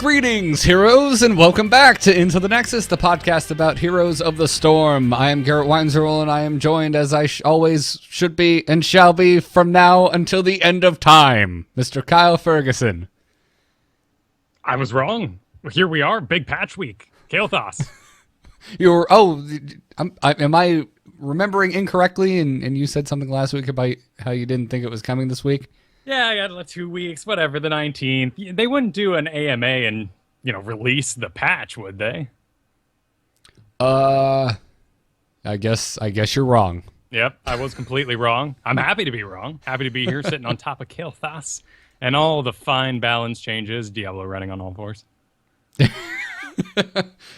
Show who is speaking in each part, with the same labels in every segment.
Speaker 1: Greetings, heroes, and welcome back to Into the Nexus, the podcast about Heroes of the Storm. I am Garrett and I am joined, as I always should be and shall be from now until the end of time, Mr. Kyle Ferguson.
Speaker 2: I was wrong. Here we are, big patch week. Kael'thas.
Speaker 1: Am I remembering incorrectly, and you said something last week about how you didn't think it was coming this week?
Speaker 2: Yeah, I got 2 weeks, whatever, the 19th. They wouldn't do an AMA and, release the patch, would they?
Speaker 1: I guess you're wrong.
Speaker 2: Yep, I was completely wrong. I'm happy to be wrong. Happy to be here sitting on top of Kael'thas and all the fine balance changes. Diablo running on all fours.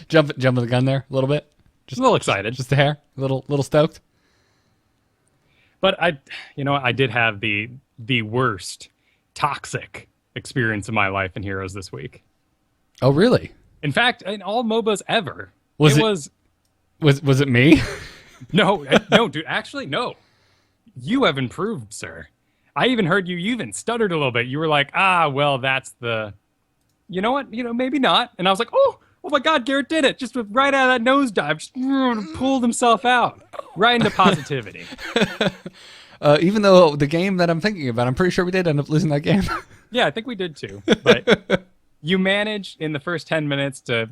Speaker 1: Jumping the gun there a little bit.
Speaker 2: Just a little excited.
Speaker 1: Just a hair. A little stoked.
Speaker 2: But I did have the worst toxic experience of my life in Heroes this week.
Speaker 1: Oh, really?
Speaker 2: In fact, in all MOBAs ever.
Speaker 1: Was it me?
Speaker 2: No, dude. Actually, no. You have improved, sir. I even heard you even stuttered a little bit. You were like, well, that's the... You know what? Maybe not. And I was like, oh my God, Garrett did it. Just right out of that nosedive. Just pulled himself out. Right into positivity.
Speaker 1: Even though the game that I'm thinking about, I'm pretty sure we did end up losing that game.
Speaker 2: Yeah, I think we did too. But you managed in the first 10 minutes to,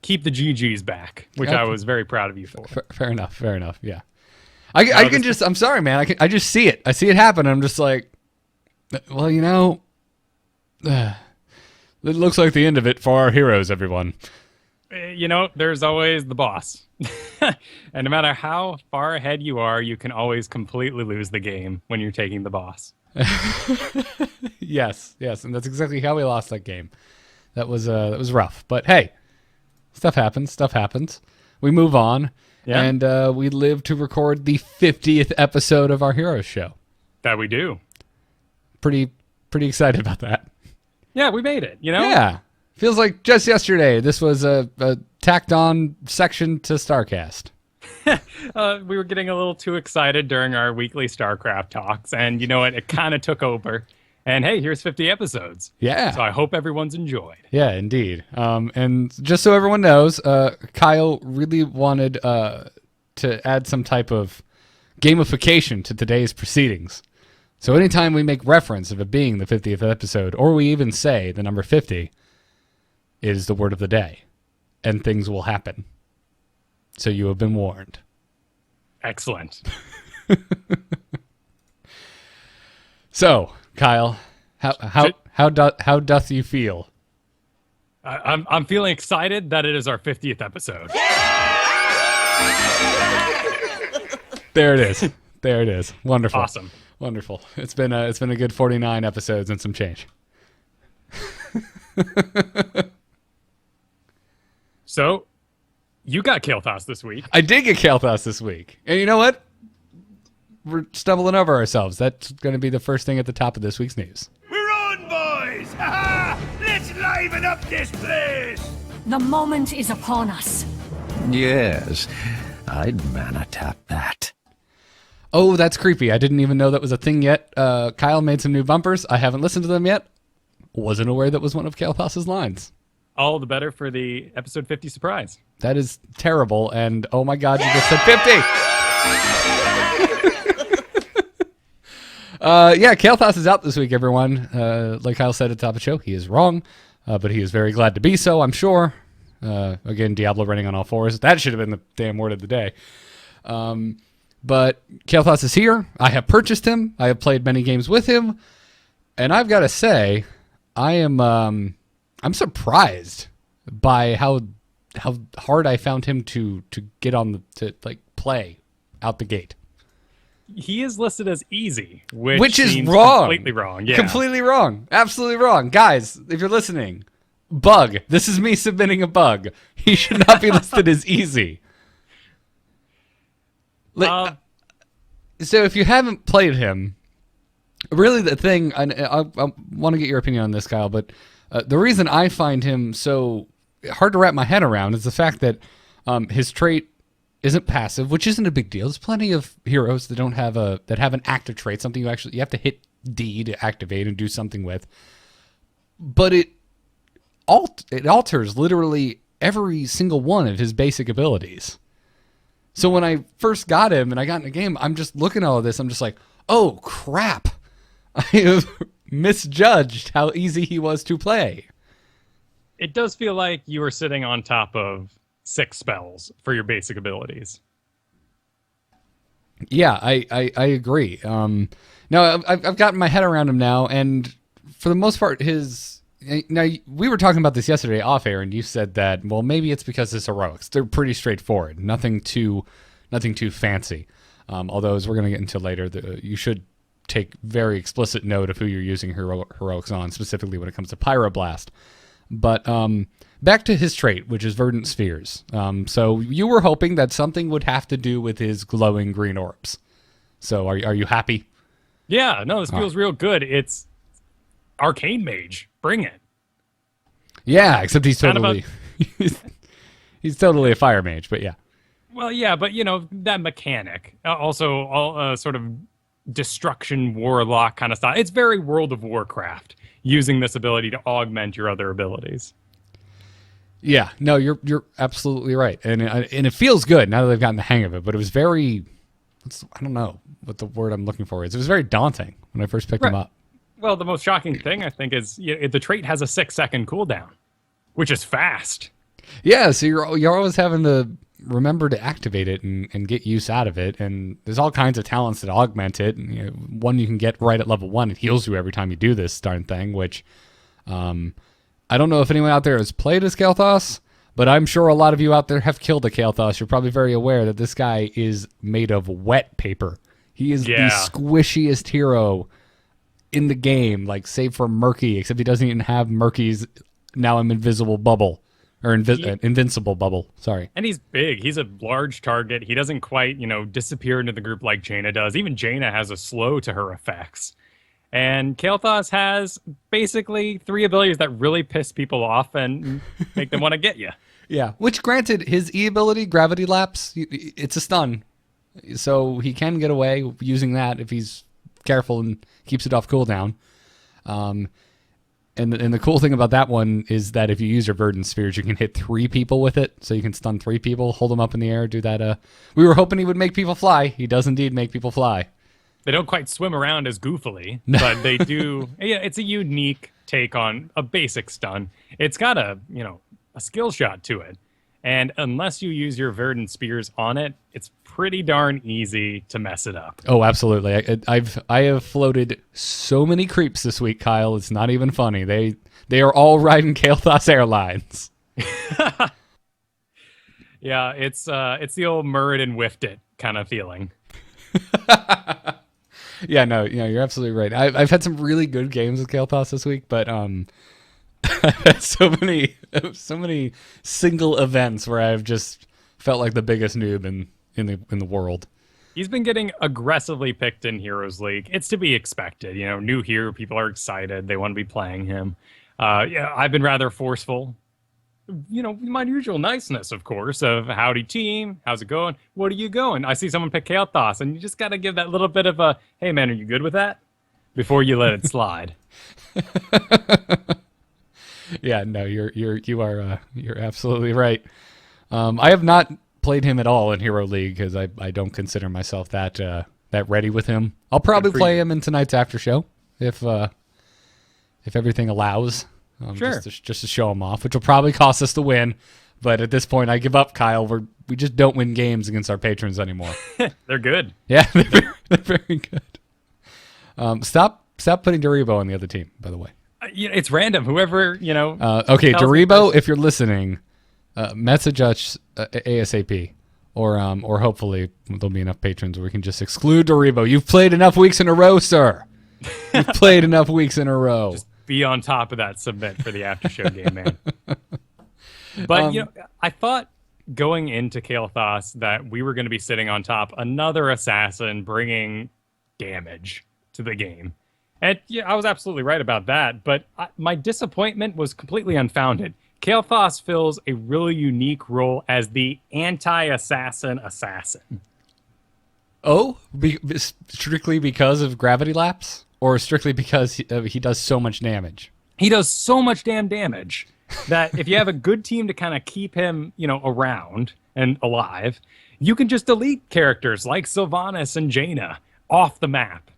Speaker 2: keep the GGs back, which I was very proud of you for.
Speaker 1: Fair enough. Yeah. I'm sorry, man. I just see it. I see it happen. I'm just like, well, it looks like the end of it for our heroes, everyone.
Speaker 2: There's always the boss. And no matter how far ahead you are, you can always completely lose the game when you're taking the boss.
Speaker 1: Yes, and that's exactly how we lost that game. That was rough. But hey, stuff happens. We move on,
Speaker 2: yeah.
Speaker 1: And we live to record the 50th episode of our Heroes show.
Speaker 2: That we do.
Speaker 1: Pretty excited about that.
Speaker 2: Yeah, we made it,
Speaker 1: Yeah. Feels like just yesterday. This was a tacked on section to StarCast.
Speaker 2: We were getting a little too excited during our weekly StarCraft talks, and you know what? It kind of took over. And hey, here's 50 episodes.
Speaker 1: Yeah.
Speaker 2: So I hope everyone's enjoyed.
Speaker 1: Yeah, indeed. And just so everyone knows, Kyle really wanted to add some type of gamification to today's proceedings. So anytime we make reference of it being the 50th episode, or we even say the number 50, is the word of the day, and things will happen. So you have been warned.
Speaker 2: Excellent.
Speaker 1: So, Kyle, how doth you feel?
Speaker 2: I'm feeling excited that it is our 50th episode.
Speaker 1: There it is. Wonderful.
Speaker 2: Awesome.
Speaker 1: Wonderful. It's been a good 49 episodes and some change.
Speaker 2: So, you got Kael'thas this week.
Speaker 1: I did get Kael'thas this week. And you know what? We're stumbling over ourselves. That's going to be the first thing at the top of this week's news.
Speaker 3: We're on, boys! Ha ha! Let's liven up this place!
Speaker 4: The moment is upon us.
Speaker 5: Yes, I'd mana tap that.
Speaker 1: Oh, that's creepy. I didn't even know that was a thing yet. Kyle made some new bumpers. I haven't listened to them yet. Wasn't aware that was one of Kael'thas's lines. All
Speaker 2: the better for the episode 50 surprise.
Speaker 1: That is terrible, and oh my God, you just said 50! Yeah, Kael'thas is out this week, everyone. Like Kyle said at the top of the show, he is wrong, but he is very glad to be so, I'm sure. Again, Diablo running on all fours. That should have been the damn word of the day. But Kael'thas is here. I have purchased him. I have played many games with him. And I've got to say, I'm surprised by how hard I found him to get on to play out the gate.
Speaker 2: He is listed as easy,
Speaker 1: which is wrong.
Speaker 2: Completely wrong. Yeah.
Speaker 1: Completely wrong. Absolutely wrong. Guys, if you're listening, bug. This is me submitting a bug. He should not be listed as easy. So if you haven't played him, really the thing, and I want to get your opinion on this, Kyle, but the reason I find him so hard to wrap my head around is the fact that his trait isn't passive, which isn't a big deal. There's plenty of heroes that don't have that have an active trait, something you have to hit D to activate and do something with. But it it alters literally every single one of his basic abilities. So when I first got him and I got in the game, I'm just looking at all of this. I'm just like, oh crap! I have misjudged how easy he was to play.
Speaker 2: It does feel like you were sitting on top of 6 spells for your basic abilities.
Speaker 1: Yeah, I agree. No, I've gotten my head around him now, and for the most part, now we were talking about this yesterday off air, and you said that, well, maybe it's because his heroics. They're pretty straightforward, nothing too fancy. Although, as we're going to get into later, you should take very explicit note of who you're using heroics on, specifically when it comes to Pyroblast. But back to his trait, which is Verdant Spheres. So you were hoping that something would have to do with his glowing green orbs. So are you happy?
Speaker 2: Yeah, no, this feels real good. It's Arcane Mage. Bring it.
Speaker 1: Yeah, except he's
Speaker 2: Kind of
Speaker 1: totally he's totally a fire mage, but yeah.
Speaker 2: Well, yeah, but that mechanic. Also, all sort of destruction warlock kind of style. It's very World of Warcraft, using this ability to augment your other abilities.
Speaker 1: Yeah, no, you're absolutely right, and it feels good now that they've gotten the hang of it. But it was very, I don't know what the word I'm looking for is. It was very daunting when I first picked him up.
Speaker 2: Well, the most shocking thing I think is the trait has a 6-second cooldown, which is fast.
Speaker 1: Yeah, so you're always having to remember to activate it and get use out of it. And there's all kinds of talents that augment it. And, one you can get right at level 1. It heals you every time you do this darn thing, which I don't know if anyone out there has played as Kael'thas, but I'm sure a lot of you out there have killed a Kael'thas. You're probably very aware that this guy is made of wet paper. He is the squishiest hero in the game, like save for Murky, except he doesn't even have Murky's now invisible bubble. Or invincible bubble, sorry.
Speaker 2: And he's big. He's a large target. He doesn't quite, disappear into the group like Jaina does. Even Jaina has a slow to her effects. And Kael'thas has basically 3 abilities that really piss people off and make them want to get you.
Speaker 1: Yeah, which granted, his E ability, Gravity Lapse, it's a stun. So he can get away using that if he's careful and keeps it off cooldown. And the cool thing about that one is that if you use your Verdant Spheres, you can hit 3 people with it. So you can stun 3 people, hold them up in the air, do that. We were hoping he would make people fly. He does indeed make people fly.
Speaker 2: They don't quite swim around as goofily, but they do. Yeah, it's a unique take on a basic stun. It's got a skill shot to it. And unless you use your Verdant Spears on it, it's pretty darn easy to mess it up.
Speaker 1: Oh, absolutely. I have floated so many creeps this week, Kyle. It's not even funny. They are all riding Kael'thas Airlines.
Speaker 2: Yeah, it's the old Murd and whiffed it kind of feeling.
Speaker 1: Yeah, no, you're absolutely right. I've had some really good games with Kael'thas this week, but so many single events where I've just felt like the biggest noob in the world.
Speaker 2: He's been getting aggressively picked in Heroes League. It's to be expected. New hero, people are excited. They want to be playing him. I've been rather forceful. My usual niceness, of course, of howdy team, how's it going? What are you going? I see someone pick Kael'thas, and you just got to give that little bit of a, hey man, are you good with that? Before you let it slide.
Speaker 1: Yeah, no, you're absolutely right. I have not played him at all in Hero League because I don't consider myself that ready with him. I'll probably play him in tonight's after show if everything allows.
Speaker 2: Sure.
Speaker 1: Just to show him off, which will probably cost us the win. But at this point, I give up, Kyle. We just don't win games against our patrons anymore.
Speaker 2: They're good.
Speaker 1: Yeah, they're very good. Stop putting Daribo on the other team, by the way.
Speaker 2: It's random. Whoever,
Speaker 1: Okay, Daribo, if you're listening, message us ASAP. Or hopefully there'll be enough patrons where we can just exclude Daribo. You've played enough weeks in a row, sir. You've played enough weeks in a row.
Speaker 2: Just be on top of that submit for the after show game, man. But, I thought going into Kael'thas that we were going to be sitting on top, another assassin bringing damage to the game. And I was absolutely right about that, but my disappointment was completely unfounded. Kael'thas fills a really unique role as the anti-assassin.
Speaker 1: Oh, strictly because of Gravity Lapse? Or strictly because he does so much damage?
Speaker 2: He does so much damn damage that if you have a good team to kind of keep him, around and alive, you can just delete characters like Sylvanas and Jaina off the map.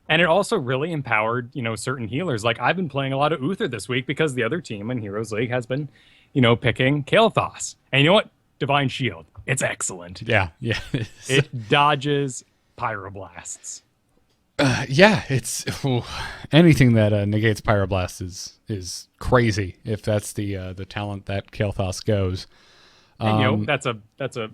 Speaker 2: And it also really empowered, certain healers. Like I've been playing a lot of Uther this week because the other team in Heroes League has been, picking Kael'thas. And you know what? Divine Shield. It's excellent.
Speaker 1: Yeah.
Speaker 2: It dodges pyroblasts.
Speaker 1: It's anything that negates pyroblast is crazy if that's the talent that Kael'thas goes.
Speaker 2: And that's a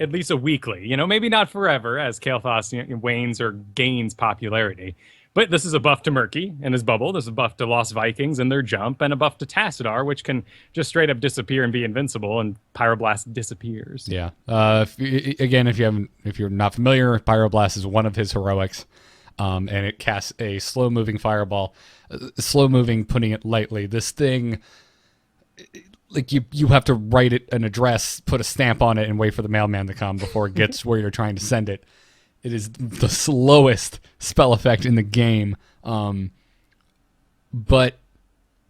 Speaker 2: at least a weekly. Maybe not forever as Kael'thas wanes or gains popularity. But this is a buff to Murky and his bubble. This is a buff to Lost Vikings and their jump, and a buff to Tassadar, which can just straight up disappear and be invincible, and Pyroblast disappears.
Speaker 1: Yeah. If you're not familiar, Pyroblast is one of his heroics, and it casts a slow-moving fireball. Slow-moving, putting it lightly. This thing, like you have to write it an address, put a stamp on it, and wait for the mailman to come before it gets where you're trying to send it. It is the slowest spell effect in the game. But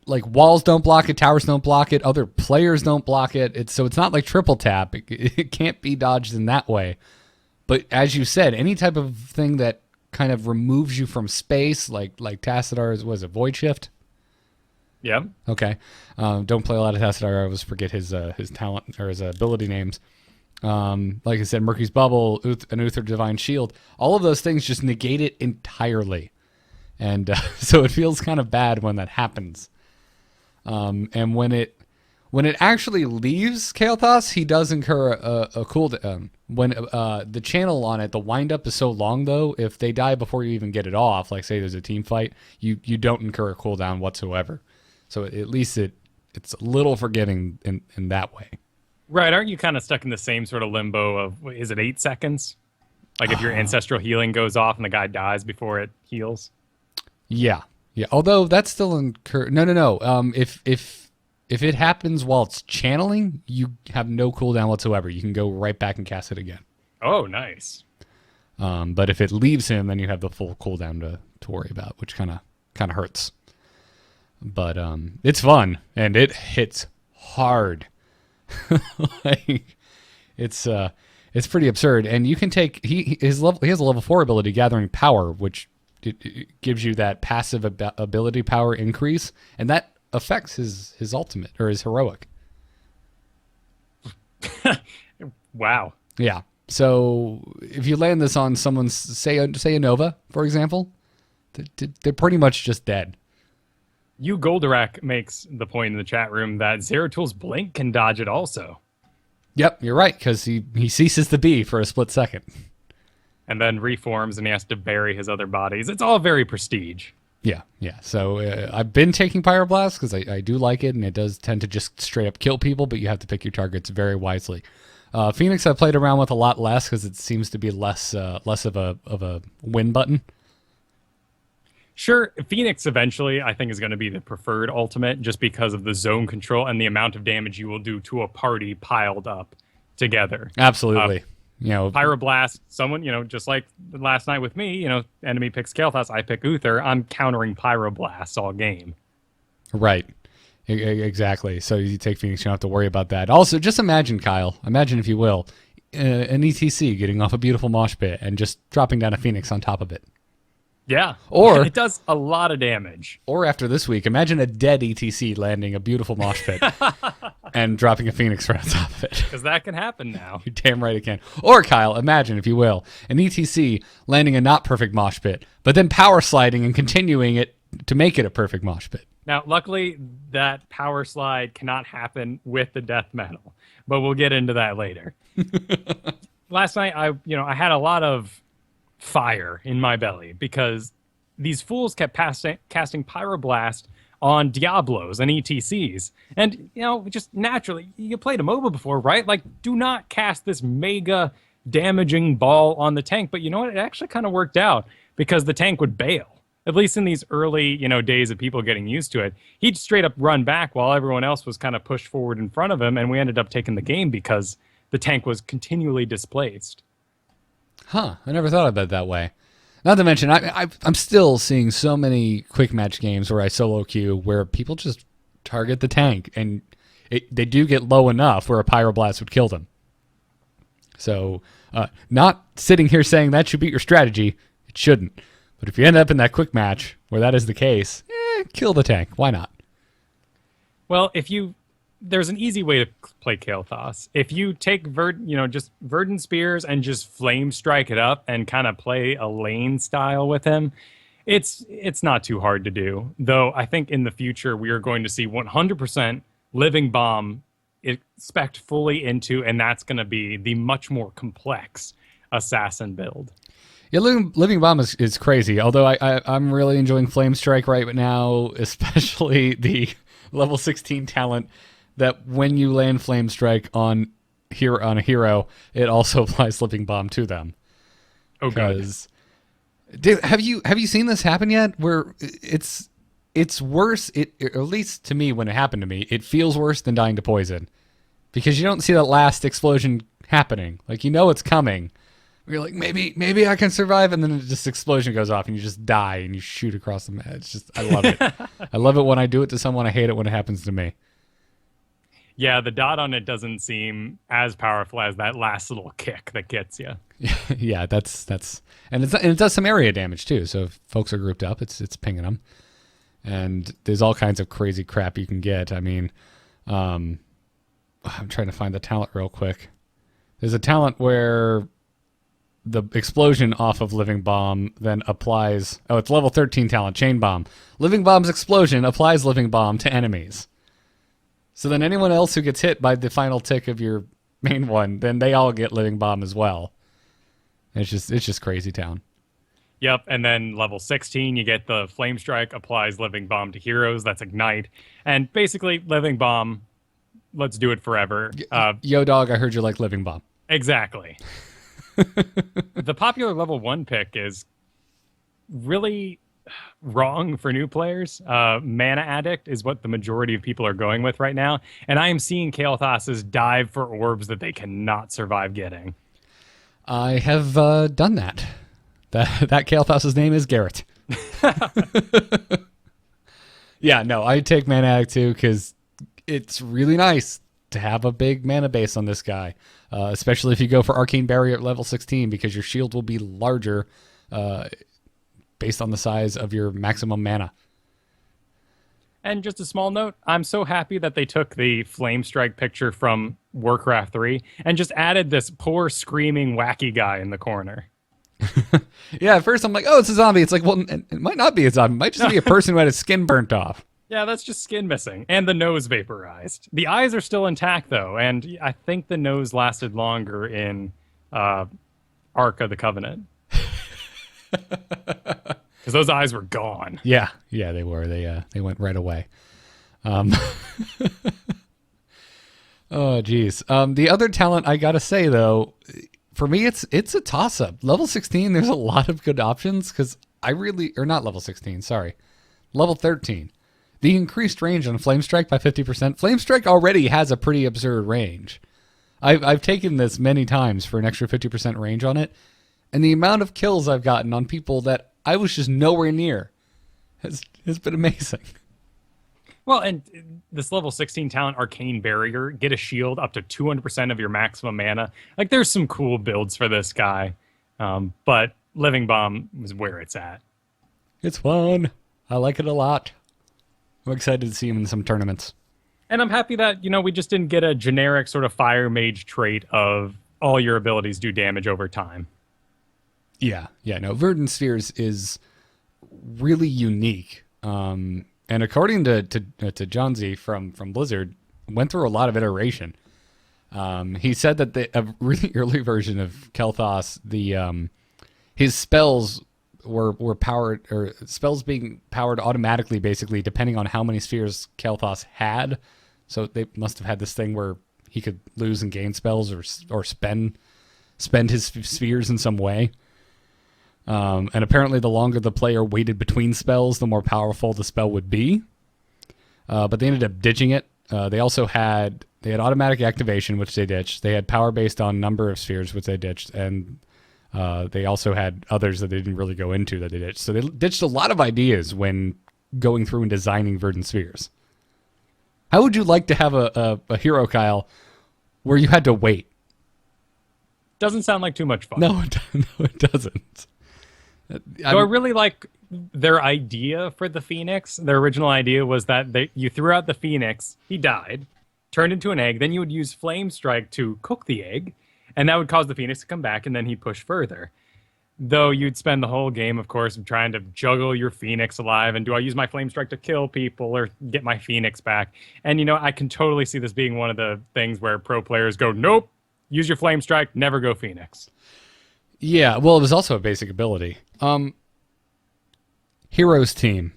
Speaker 1: like walls don't block it, towers don't block it, other players don't block it. So it's not like triple tap. It can't be dodged in that way. But as you said, any type of thing that kind of removes you from space, like Tassadar's, was it Void Shift?
Speaker 2: Yeah.
Speaker 1: Okay. Don't play a lot of Tassadar. I always forget his talent or his ability names. Like I said, Murky's Bubble, an Uther Divine Shield, all of those things just negate it entirely. And so it feels kind of bad when that happens. And when it actually leaves Kael'thas, he does incur a cooldown. When the channel on it, the windup is so long, though, if they die before you even get it off, like say there's a team fight, you don't incur a cooldown whatsoever. So at least it's a little forgiving in that way.
Speaker 2: Right, aren't you kind of stuck in the same sort of limbo of, is it 8 seconds? Like if your ancestral healing goes off and the guy dies before it heals?
Speaker 1: Yeah. Although that's still No. If it happens while it's channeling, you have no cooldown whatsoever. You can go right back and cast it again.
Speaker 2: Oh, nice.
Speaker 1: But if it leaves him, then you have the full cooldown to worry about, which kind of hurts. But it's fun and it hits hard. Like it's pretty absurd, and you can take he has a level 4 ability, Gathering Power, which it gives you that passive ability power increase, and that affects his ultimate or his heroic.
Speaker 2: Wow.
Speaker 1: Yeah. So if you land this on someone's say a Nova, for example, they're pretty much just dead.
Speaker 2: Goldorak makes the point in the chat room that Zeratul Blink can dodge it also.
Speaker 1: Yep, you're right, because he ceases to be for a split second.
Speaker 2: And then reforms and he has to bury his other bodies. It's all very prestige.
Speaker 1: Yeah. So I've been taking Pyroblast because I do like it, and it does tend to just straight up kill people, but you have to pick your targets very wisely. Phoenix I've played around with a lot less because it seems to be less of a win button.
Speaker 2: Sure, Phoenix eventually, I think, is going to be the preferred ultimate just because of the zone control and the amount of damage you will do to a party piled up together.
Speaker 1: Absolutely.
Speaker 2: Pyroblast, someone, just like last night with me, enemy picks Kael'thas, I pick Uther, I'm countering Pyroblasts all game.
Speaker 1: Right. Exactly. So you take Phoenix, you don't have to worry about that. Also, just imagine, Kyle, if you will, an E.T.C getting off a beautiful mosh pit and just dropping down a Phoenix on top of it.
Speaker 2: Yeah,
Speaker 1: or
Speaker 2: it does a lot of damage.
Speaker 1: Or after this week, imagine a dead E.T.C landing a beautiful mosh pit and dropping a Phoenix right on top of it.
Speaker 2: Because that can happen now.
Speaker 1: You're damn right it can. Or, Kyle, imagine, if you will, an E.T.C landing a not perfect mosh pit, but then power sliding and continuing it to make it a perfect mosh pit.
Speaker 2: Now, luckily, that power slide cannot happen with the death metal, but we'll get into that later. Last night, I had a lot of fire in my belly because these fools kept casting Pyroblast on Diablos and E.T.Cs. And, just naturally, you played a MOBA before, right? Like, do not cast this mega damaging ball on the tank. But you know what? It actually kind of worked out because the tank would bail. At least in these early, days of people getting used to it. He'd straight up run back while everyone else was kind of pushed forward in front of him, and we ended up taking the game because the tank was continually displaced.
Speaker 1: Huh, I never thought about it that way. Not to mention, I'm still seeing so many quick match games where I solo queue where people just target the tank, and they do get low enough where a pyroblast would kill them. So, not sitting here saying that should beat your strategy. It shouldn't. But if you end up in that quick match where that is the case, kill the tank. Why not?
Speaker 2: Well, there's an easy way to play Kael'thas. If you take just Verdant Spears and just flame strike it up and kind of play a lane style with him, it's not too hard to do. Though I think in the future we are going to see 100% Living Bomb spec'd fully into, and that's going to be the much more complex assassin build.
Speaker 1: Yeah, Living Bomb is crazy. Although I'm really enjoying Flame Strike right now, especially the level 16 talent. That when you land Flame Strike on a hero, it also applies Living Bomb to them.
Speaker 2: Oh, good.
Speaker 1: Dude, have you seen this happen yet? Where it's worse. At least to me, when it happened to me, it feels worse than dying to poison, because you don't see that last explosion happening. Like, it's coming. You're like, maybe I can survive, and then just explosion goes off, and you just die, and you shoot across the map. It's just, I love it. I love it when I do it to someone. I hate it when it happens to me.
Speaker 2: Yeah, the dot on it doesn't seem as powerful as that last little kick that gets you.
Speaker 1: Yeah, that's and it does some area damage too. So if folks are grouped up, it's pinging them, and there's all kinds of crazy crap you can get. I mean, I'm trying to find the talent real quick. There's a talent where the explosion off of Living Bomb then applies. Oh, it's level 13 talent, Chain Bomb. Living Bomb's explosion applies Living Bomb to enemies. So then anyone else who gets hit by the final tick of your main one, then they all get Living Bomb as well. It's just crazy town.
Speaker 2: Yep, and then level 16, you get the Flame Strike, applies Living Bomb to heroes. That's Ignite. And basically, Living Bomb, let's do it forever.
Speaker 1: Yo, dog, I heard you like Living Bomb.
Speaker 2: Exactly. The popular level 1 pick is really wrong for new players. Mana Addict is what the majority of people are going with right now, and I am seeing Kael'thas dive for orbs that they cannot survive getting.
Speaker 1: I have done that. That Kael'thas' name is Garrett. Yeah, no, I take Mana Addict too, because it's really nice to have a big mana base on this guy, especially if you go for Arcane Barrier at level 16, because your shield will be larger based on the size of your maximum mana.
Speaker 2: And just a small note, I'm so happy that they took the Flame Strike picture from Warcraft 3 and just added this poor screaming wacky guy in the corner.
Speaker 1: Yeah, at first I'm like, oh, it's a zombie. It's like, well, it might not be a zombie. It might just be a person who had his skin burnt off.
Speaker 2: Yeah, that's just skin missing. And the nose vaporized. The eyes are still intact, though, and I think the nose lasted longer in Ark of the Covenant. Because those eyes were gone.
Speaker 1: Yeah, they were. They went right away. Oh, geez. The other talent I gotta say though, for me, it's a toss up. Level 16, there's a lot of good options because not level 16. Sorry, level 13. The increased range on Flame Strike by 50%. Flame Strike already has a pretty absurd range. I've taken this many times for an extra 50% range on it, and the amount of kills I've gotten on people that I was just nowhere near has been amazing.
Speaker 2: Well, and this level 16 talent, Arcane Barrier, get a shield up to 200% of your maximum mana. Like, there's some cool builds for this guy, but Living Bomb is where it's at.
Speaker 1: It's fun. I like it a lot. I'm excited to see him in some tournaments.
Speaker 2: And I'm happy that, we just didn't get a generic sort of Fire Mage trait of all your abilities do damage over time.
Speaker 1: Yeah, no, Verdant Spheres is really unique. And according to John Z from Blizzard, went through a lot of iteration. He said that a really early version of Kael'thas, his spells were powered, or spells being powered automatically, basically, depending on how many spheres Kael'thas had. So they must have had this thing where he could lose and gain spells, or spend his spheres in some way. And apparently the longer the player waited between spells, the more powerful the spell would be. But they ended up ditching it. They also had automatic activation, which they ditched. They had power based on number of spheres, which they ditched. And They also had others that they didn't really go into that they ditched. So they ditched a lot of ideas when going through and designing Verdant Spheres. How would you like to have a hero, Kyle, where you had to wait?
Speaker 2: Doesn't sound like too much fun.
Speaker 1: No, it doesn't.
Speaker 2: I really like their idea for the Phoenix. Their original idea was that you threw out the Phoenix, he died, turned into an egg, then you would use Flame Strike to cook the egg, and that would cause the Phoenix to come back, and then he'd push further. Though you'd spend the whole game, of course, trying to juggle your Phoenix alive, and do I use my Flame Strike to kill people or get my Phoenix back? And, I can totally see this being one of the things where pro players go, nope, use your Flame Strike, never go Phoenix.
Speaker 1: Yeah, well, it was also a basic ability. Heroes team.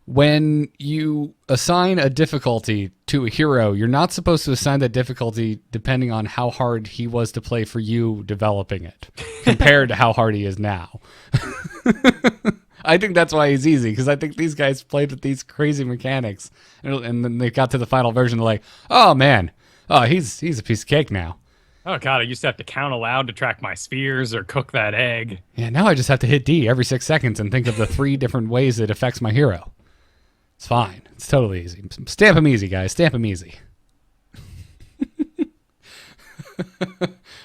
Speaker 1: When you assign a difficulty to a hero, you're not supposed to assign that difficulty depending on how hard he was to play for you developing it, compared to how hard he is now. I think that's why he's easy, because I think these guys played with these crazy mechanics, and then they got to the final version, they're like, oh man, he's a piece of cake now.
Speaker 2: Oh god, I used to have to count aloud to track my spheres or cook that egg.
Speaker 1: Yeah, now I just have to hit D every 6 seconds and think of the 3 different ways it affects my hero. It's fine. It's totally easy. Stamp him easy, guys. Stamp him easy.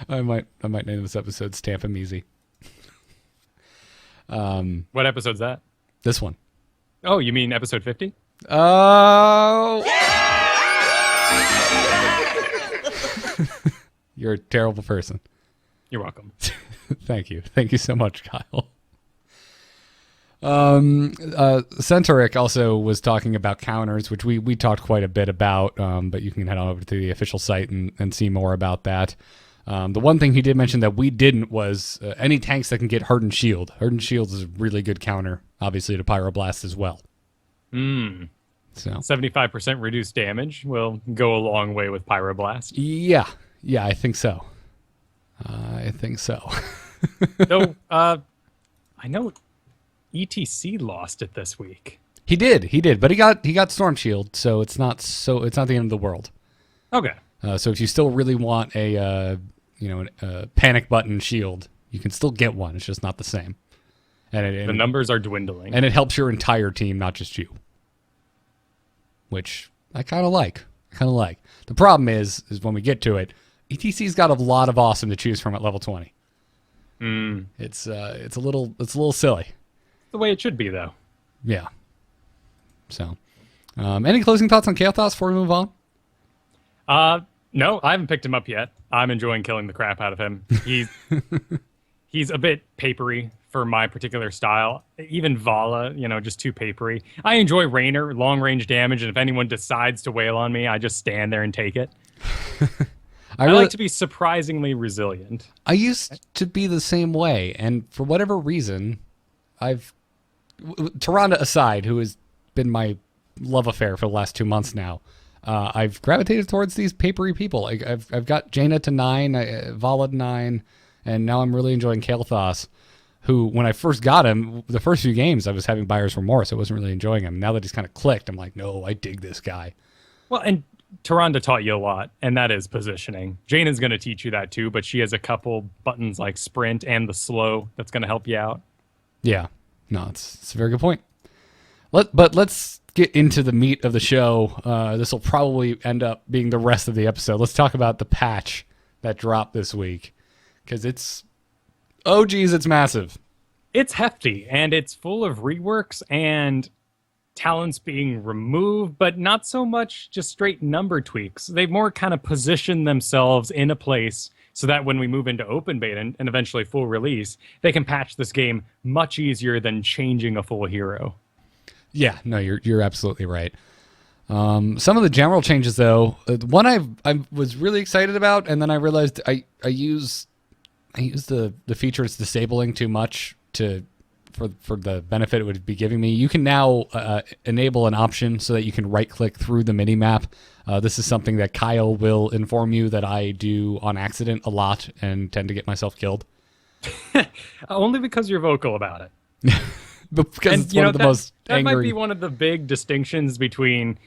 Speaker 1: I might name this episode Stamp him easy.
Speaker 2: What episode's that?
Speaker 1: This one.
Speaker 2: Oh, you mean episode 50?
Speaker 1: Oh. You're a terrible person.
Speaker 2: You're welcome.
Speaker 1: Thank you. Thank you so much, Kyle. Centauric also was talking about counters, which we talked quite a bit about, but you can head on over to the official site and see more about that. The one thing he did mention that we didn't was any tanks that can get Hardened Shield. Hardened Shield is a really good counter, obviously, to Pyroblast as well. So
Speaker 2: 75% reduced damage will go a long way with Pyroblast.
Speaker 1: Yeah, I think so.
Speaker 2: Though, I know E.T.C lost it this week.
Speaker 1: He did, but he got Storm Shield, so it's not the end of the world.
Speaker 2: Okay.
Speaker 1: So if you still really want a panic button shield, you can still get one. It's just not the same. And
Speaker 2: the numbers are dwindling.
Speaker 1: And it helps your entire team, not just you. Which I kind of like. The problem is when we get to it, E.T.C's got a lot of awesome to choose from at level 20. It's a little silly.
Speaker 2: The way it should be, though.
Speaker 1: Yeah. So, any closing thoughts on Kael'thas before we move on?
Speaker 2: No, I haven't picked him up yet. I'm enjoying killing the crap out of him. He's a bit papery for my particular style. Even Vala, just too papery. I enjoy Raynor, long-range damage, and if anyone decides to wail on me, I just stand there and take it. I like to be surprisingly resilient.
Speaker 1: I used to be the same way, and for whatever reason, Tyrande aside, who has been my love affair for the last 2 months now, I've gravitated towards these papery people. Like I've got Jaina to 9, Vala to 9, and now I'm really enjoying Kael'thas, who, when I first got him, the first few games, I was having buyer's remorse. I wasn't really enjoying him. Now that he's kind of clicked, I'm like, no, I dig this guy.
Speaker 2: Well, and Tyrande taught you a lot, and that is positioning. Jaina's going to teach you that too, but she has a couple buttons like sprint and the slow that's going to help you out.
Speaker 1: Yeah. No, it's a very good point. But let's get into the meat of the show. This will probably end up being the rest of the episode. Let's talk about the patch that dropped this week, because it's massive.
Speaker 2: It's hefty, and it's full of reworks and talents being removed, but not so much just straight number tweaks. They've more kind of positioned themselves in a place so that when we move into open beta and eventually full release, they can patch this game much easier than changing a full hero.
Speaker 1: Yeah, no, you're absolutely right. Some of the general changes, though, one I was really excited about, and then I realized I use the feature it's disabling too much for the benefit it would be giving me. You can now enable an option so that you can right-click through the mini-map. This is something that Kyle will inform you that I do on accident a lot and tend to get myself killed.
Speaker 2: Only because you're vocal about it.
Speaker 1: Because it's one of the most angry...
Speaker 2: That might be one of the big distinctions between,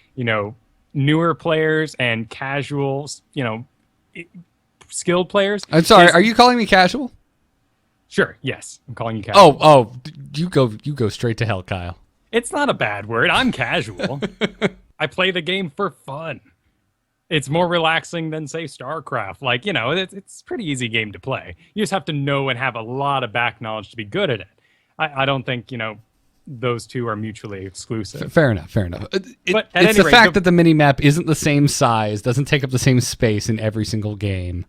Speaker 2: newer players and casual, skilled players.
Speaker 1: I'm sorry, are you calling me casual?
Speaker 2: Sure, yes. I'm calling you casual.
Speaker 1: You go straight to hell, Kyle.
Speaker 2: It's not a bad word. I'm casual. I play the game for fun. It's more relaxing than, say, StarCraft. Like, it's a pretty easy game to play. You just have to know and have a lot of back knowledge to be good at it. I don't think, those two are mutually exclusive.
Speaker 1: Fair enough. It's the fact that the mini-map isn't the same size, doesn't take up the same space in every single game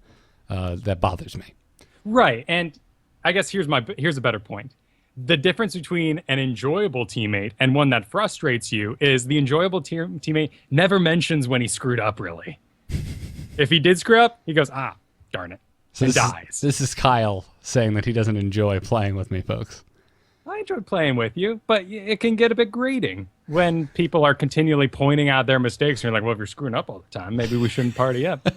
Speaker 1: that bothers me.
Speaker 2: Right, and I guess here's a better point. The difference between an enjoyable teammate and one that frustrates you is the enjoyable teammate never mentions when he screwed up, really. If he did screw up, he goes, darn it, and dies.
Speaker 1: This is Kyle saying that he doesn't enjoy playing with me, folks.
Speaker 2: I enjoy playing with you, but it can get a bit grating when people are continually pointing out their mistakes. And you're like, well, if you're screwing up all the time, maybe we shouldn't party up.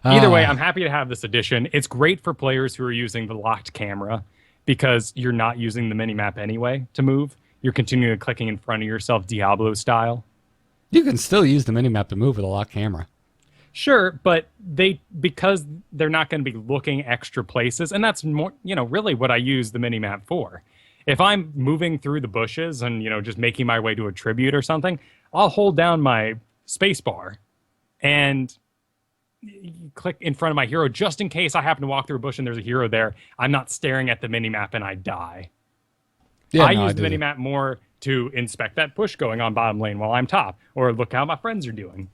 Speaker 2: Either way, I'm happy to have this edition. It's great for players who are using the locked camera because you're not using the minimap anyway to move. You're continually clicking in front of yourself, Diablo style.
Speaker 1: You can still use the minimap to move with a locked camera.
Speaker 2: Sure, but because they're not going to be looking extra places, and that's more, really what I use the minimap for. If I'm moving through the bushes and, just making my way to a tribute or something, I'll hold down my space bar and click in front of my hero just in case I happen to walk through a bush and there's a hero there. I'm not staring at the minimap and I die. Yeah, I use the minimap more to inspect that push going on bottom lane while I'm top, or look how my friends are doing.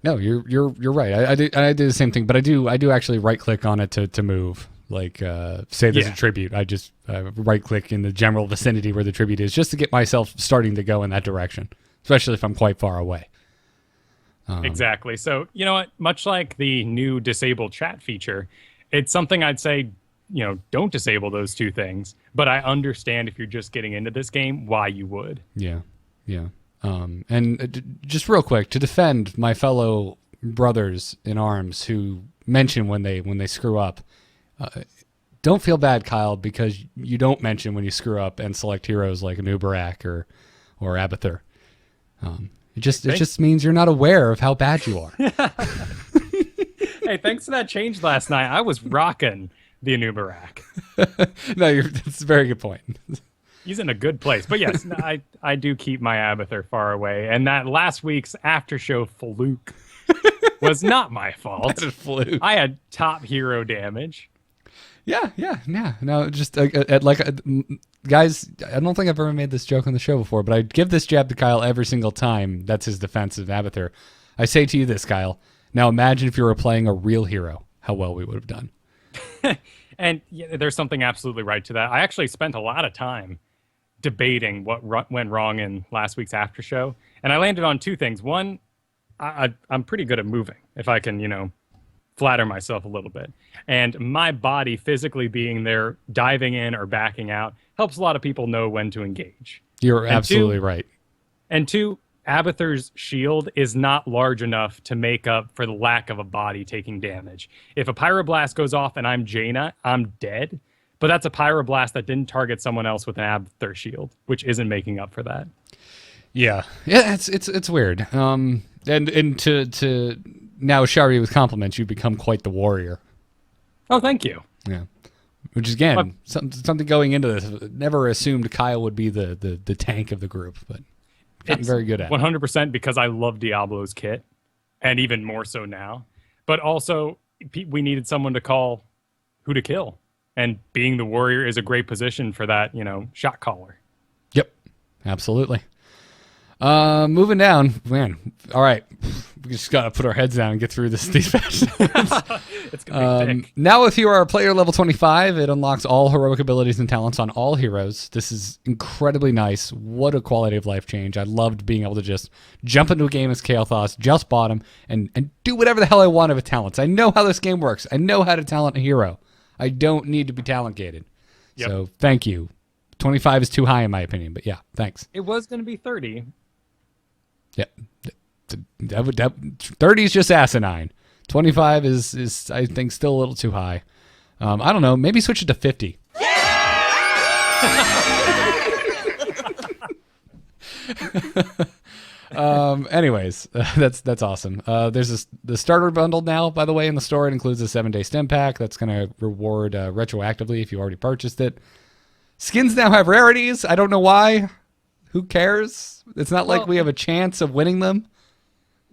Speaker 1: No, you're right. I do the same thing, but I do actually right click on it to move. Like say there's a tribute, I just right click in the general vicinity where the tribute is, just to get myself starting to go in that direction, especially if I'm quite far away.
Speaker 2: Exactly. So, you know what? Much like the new disable chat feature, it's something I'd say, don't disable those two things. But I understand if you're just getting into this game, why you would.
Speaker 1: Yeah. And just real quick, to defend my fellow brothers in arms who mention when they screw up, don't feel bad, Kyle, because you don't mention when you screw up and select heroes like Anub'arak or Abathur. It just means you're not aware of how bad you are.
Speaker 2: Hey, thanks for that change last night. I was rocking the Anub'arak.
Speaker 1: No, that's a very good point.
Speaker 2: He's in a good place. But yes, I do keep my Abathur far away. And that last week's after show fluke was not my fault.
Speaker 1: That fluke.
Speaker 2: I had top hero damage.
Speaker 1: Yeah. No, just guys, I don't think I've ever made this joke on the show before, but I give this jab to Kyle every single time. That's his defense of Abathur. I say to you this, Kyle. Now imagine if you were playing a real hero, how well we would have done.
Speaker 2: And there's something absolutely right to that. I actually spent a lot of time debating what went wrong in last week's after show, and I landed on two things. One, I'm pretty good at moving, if I can, flatter myself a little bit. And my body physically being there, diving in or backing out, helps a lot of people know when to engage.
Speaker 1: You're absolutely right.
Speaker 2: And two, Abathur's shield is not large enough to make up for the lack of a body taking damage. If a pyroblast goes off and I'm Jaina, I'm dead. But that's a pyroblast that didn't target someone else with an Abathur shield, which isn't making up for that.
Speaker 1: Yeah, it's weird. And to now shower you with compliments, you've become quite the warrior.
Speaker 2: Oh, thank you.
Speaker 1: Yeah, which is, again, something going into this. Never assumed Kyle would be the tank of the group, but gotten very good at
Speaker 2: 100% because I love Diablo's kit, and even more so now. But also, we needed someone to call who to kill. And being the warrior is a great position for that, shot caller.
Speaker 1: Yep, absolutely. Moving down, man. All right, we just gotta put our heads down and get through these matches.
Speaker 2: It's gonna be thick.
Speaker 1: Now, if you are a player level 25, it unlocks all heroic abilities and talents on all heroes. This is incredibly nice. What a quality of life change! I loved being able to just jump into a game as Kael'thas, just bottom, and do whatever the hell I want with talents. I know how this game works. I know how to talent a hero. I don't need to be talent gated. Yep. So thank you. 25 is too high in my opinion, but yeah, thanks.
Speaker 2: It was going to be 30.
Speaker 1: Yeah. 30 is just asinine. 25 is I think still a little too high. I don't know. Maybe switch it to 50. Anyways, that's awesome. There's the starter bundle now, by the way, in the store. It includes a 7-day stim pack that's going to reward retroactively if you already purchased it. Skins now have rarities. I don't know why. Who cares? It's not like we have a chance of winning them.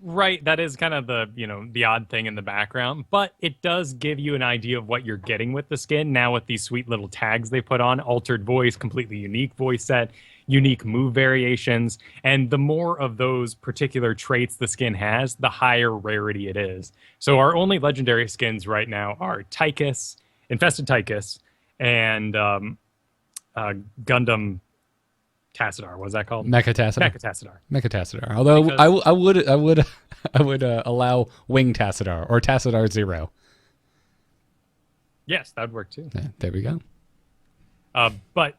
Speaker 2: Right, that is kind of the odd thing in the background, but it does give you an idea of what you're getting with the skin now with these sweet little tags they put on, altered voice, completely unique voice set, unique move variations, and the more of those particular traits the skin has, the higher rarity it is. So our only legendary skins right now are E.T.C, Infested E.T.C, and Gundam Tassadar. What's that called?
Speaker 1: Mecha-Tassadar. Although I would allow Wing Tassadar or Tassadar 0.
Speaker 2: Yes, that would work too.
Speaker 1: Yeah, there we go.
Speaker 2: But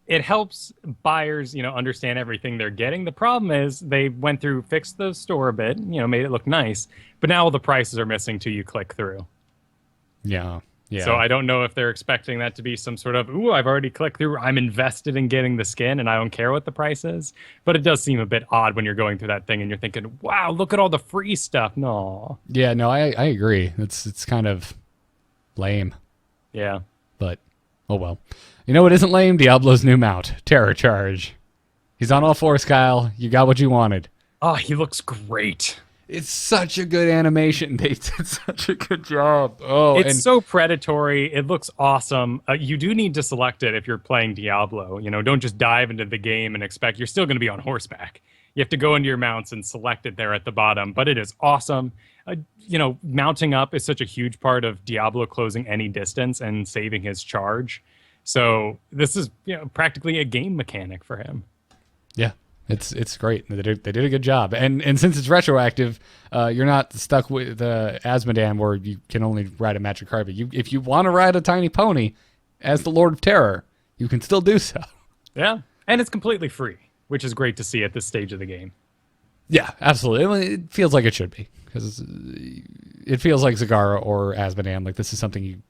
Speaker 2: it helps buyers, understand everything they're getting. The problem is they went through, fixed the store a bit, made it look nice, but now all the prices are missing till you click through.
Speaker 1: Yeah. Yeah.
Speaker 2: So I don't know if they're expecting that to be some sort of, ooh, I've already clicked through, I'm invested in getting the skin and I don't care what the price is. But it does seem a bit odd when you're going through that thing and you're thinking, wow, look at all the free stuff. No.
Speaker 1: Yeah, no, I agree. It's kind of lame.
Speaker 2: Yeah.
Speaker 1: But, oh well. You know what isn't lame? Diablo's new mount, Terror Charge. He's on all fours, Kyle. You got what you wanted.
Speaker 2: Oh, he looks great.
Speaker 1: It's such a good animation. They did such a good job. Oh,
Speaker 2: it's so predatory. It looks awesome. You do need to select it if you're playing Diablo. Don't just dive into the game and expect you're still going to be on horseback. You have to go into your mounts and select it there at the bottom. But it is awesome. Mounting up is such a huge part of Diablo closing any distance and saving his charge. So this is practically a game mechanic for him.
Speaker 1: Yeah. It's great. They did a good job. And since it's retroactive, you're not stuck with the Asmodam where you can only ride a magic carpet. If you want to ride a tiny pony as the Lord of Terror, you can still do so.
Speaker 2: Yeah. And it's completely free, which is great to see at this stage of the game.
Speaker 1: Yeah, absolutely. It feels like it should be. Because it feels like Zagara or Asmodam. Like this is something you,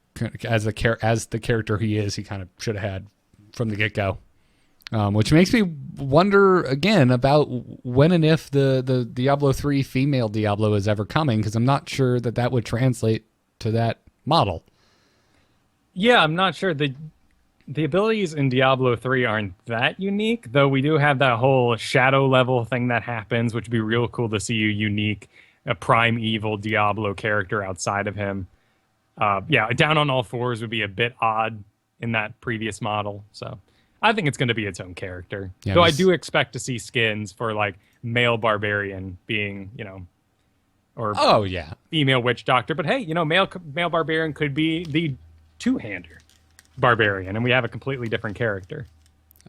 Speaker 1: as the character he is, he kind of should have had from the get-go. Which makes me wonder again about when and if the Diablo 3 female Diablo is ever coming, because I'm not sure that would translate to that model.
Speaker 2: Yeah, I'm not sure. The abilities in Diablo 3 aren't that unique, though we do have that whole shadow level thing that happens, which would be real cool to see a prime evil Diablo character outside of him. Down on all fours would be a bit odd in that previous model, so I think it's going to be its own character.
Speaker 1: Yeah,
Speaker 2: though I do expect to see skins for like male barbarian being, or female witch doctor. But hey, male barbarian could be the two-hander barbarian, and we have a completely different character.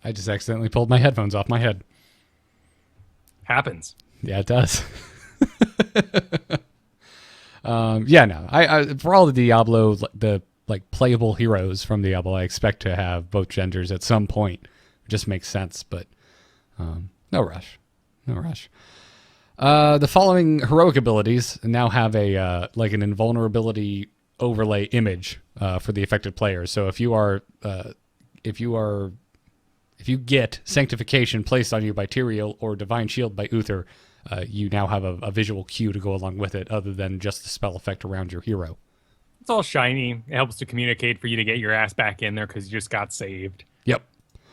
Speaker 1: I just accidentally pulled my headphones off my head.
Speaker 2: Happens.
Speaker 1: Yeah, it does. I for all the Diablo, the playable heroes from Diablo, I expect to have both genders at some point. It just makes sense, but no rush. The following heroic abilities now have an invulnerability overlay image for the affected players. So if you get Sanctification placed on you by Tyrael or Divine Shield by Uther, you now have a visual cue to go along with it, other than just the spell effect around your hero.
Speaker 2: It's all shiny. It helps to communicate for you to get your ass back in there because you just got saved.
Speaker 1: Yep.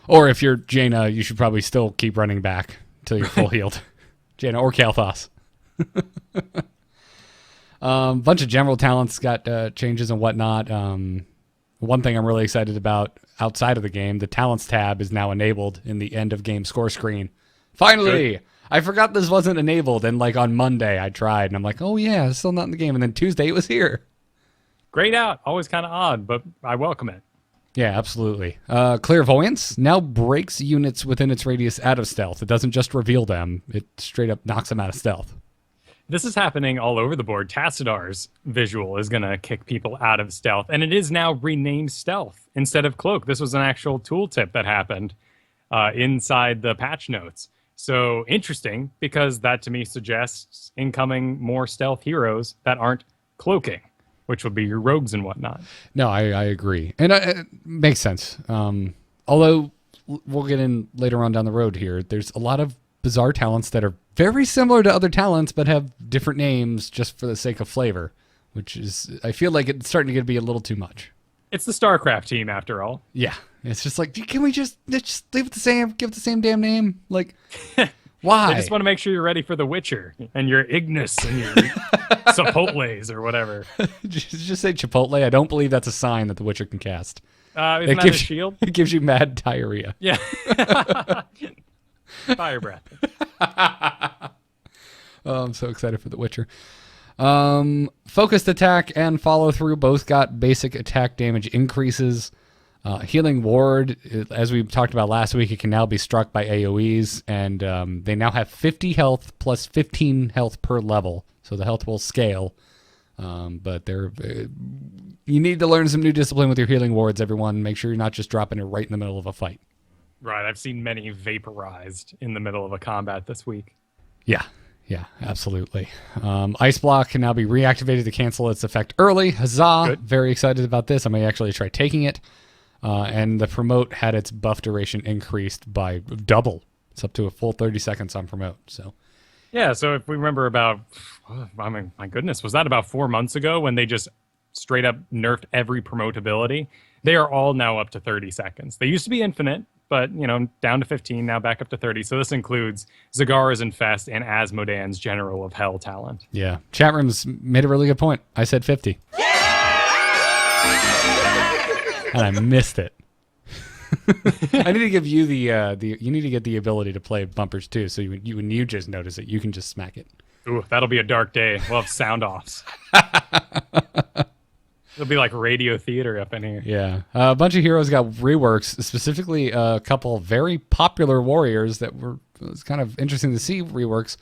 Speaker 1: Or if you're Jaina, you should probably still keep running back till you're full healed. Jaina or Kael'thas. Bunch of general talents got changes and whatnot. One thing I'm really excited about outside of the game, the talents tab is now enabled in the end of game score screen. Finally! Good. I forgot this wasn't enabled, and on Monday I tried, and I'm like, oh yeah, it's still not in the game. And then Tuesday it was here.
Speaker 2: Grayed out. Always kind of odd, but I welcome it.
Speaker 1: Yeah, absolutely. Clairvoyance now breaks units within its radius out of stealth. It doesn't just reveal them. It straight up knocks them out of stealth.
Speaker 2: This is happening all over the board. Tassadar's visual is going to kick people out of stealth, and it is now renamed stealth instead of cloak. This was an actual tooltip that happened inside the patch notes. So interesting, because that to me suggests incoming more stealth heroes that aren't cloaking, which would be your rogues and whatnot.
Speaker 1: No, I agree. And it makes sense. Although we'll get in later on down the road here, there's a lot of bizarre talents that are very similar to other talents, but have different names just for the sake of flavor, which is, I feel like it's starting to be a little too much.
Speaker 2: It's the StarCraft team, after all.
Speaker 1: Yeah, it's just like, can we just leave it the same, give it the same damn name? Like, why?
Speaker 2: I just want to make sure you're ready for The Witcher and your Ignis and your Chipotles or whatever.
Speaker 1: just say Chipotle. I don't believe that's a sign that the Witcher can cast.
Speaker 2: Isn't that a shield?
Speaker 1: It gives you mad diarrhea.
Speaker 2: Yeah. Fire breath.
Speaker 1: Oh, I'm so excited for the Witcher. Focused attack and follow through both got basic attack damage increases. Healing Ward, as we talked about last week, it can now be struck by AoEs, and they now have 50 health plus 15 health per level, so the health will scale. But you need to learn some new discipline with your Healing Wards, everyone. Make sure you're not just dropping it right in the middle of a fight.
Speaker 2: Right, I've seen many vaporized in the middle of a combat this week.
Speaker 1: Yeah, absolutely. Ice Block can now be reactivated to cancel its effect early. Huzzah!
Speaker 2: Good.
Speaker 1: Very excited about this. I may actually try taking it. And the promote had its buff duration increased by double. It's up to a full 30 seconds on promote. So,
Speaker 2: yeah. So if we remember about, I mean, my goodness, was that about 4 months ago when they just straight up nerfed every promote ability? They are all now up to 30 seconds. They used to be infinite, but down to 15, now back up to 30. So this includes Zagara's Infest and Asmodan's General of Hell talent.
Speaker 1: yeah. Chat rooms made a really good point. I said 50. And I missed it. I need to give you you need to get the ability to play bumpers too, so when you just notice it, you can just smack it.
Speaker 2: Ooh, that'll be a dark day. We'll have sound offs. It'll be like radio theater up in here.
Speaker 1: Yeah. A bunch of heroes got reworks, specifically a couple very popular warriors that it was kind of interesting to see reworks.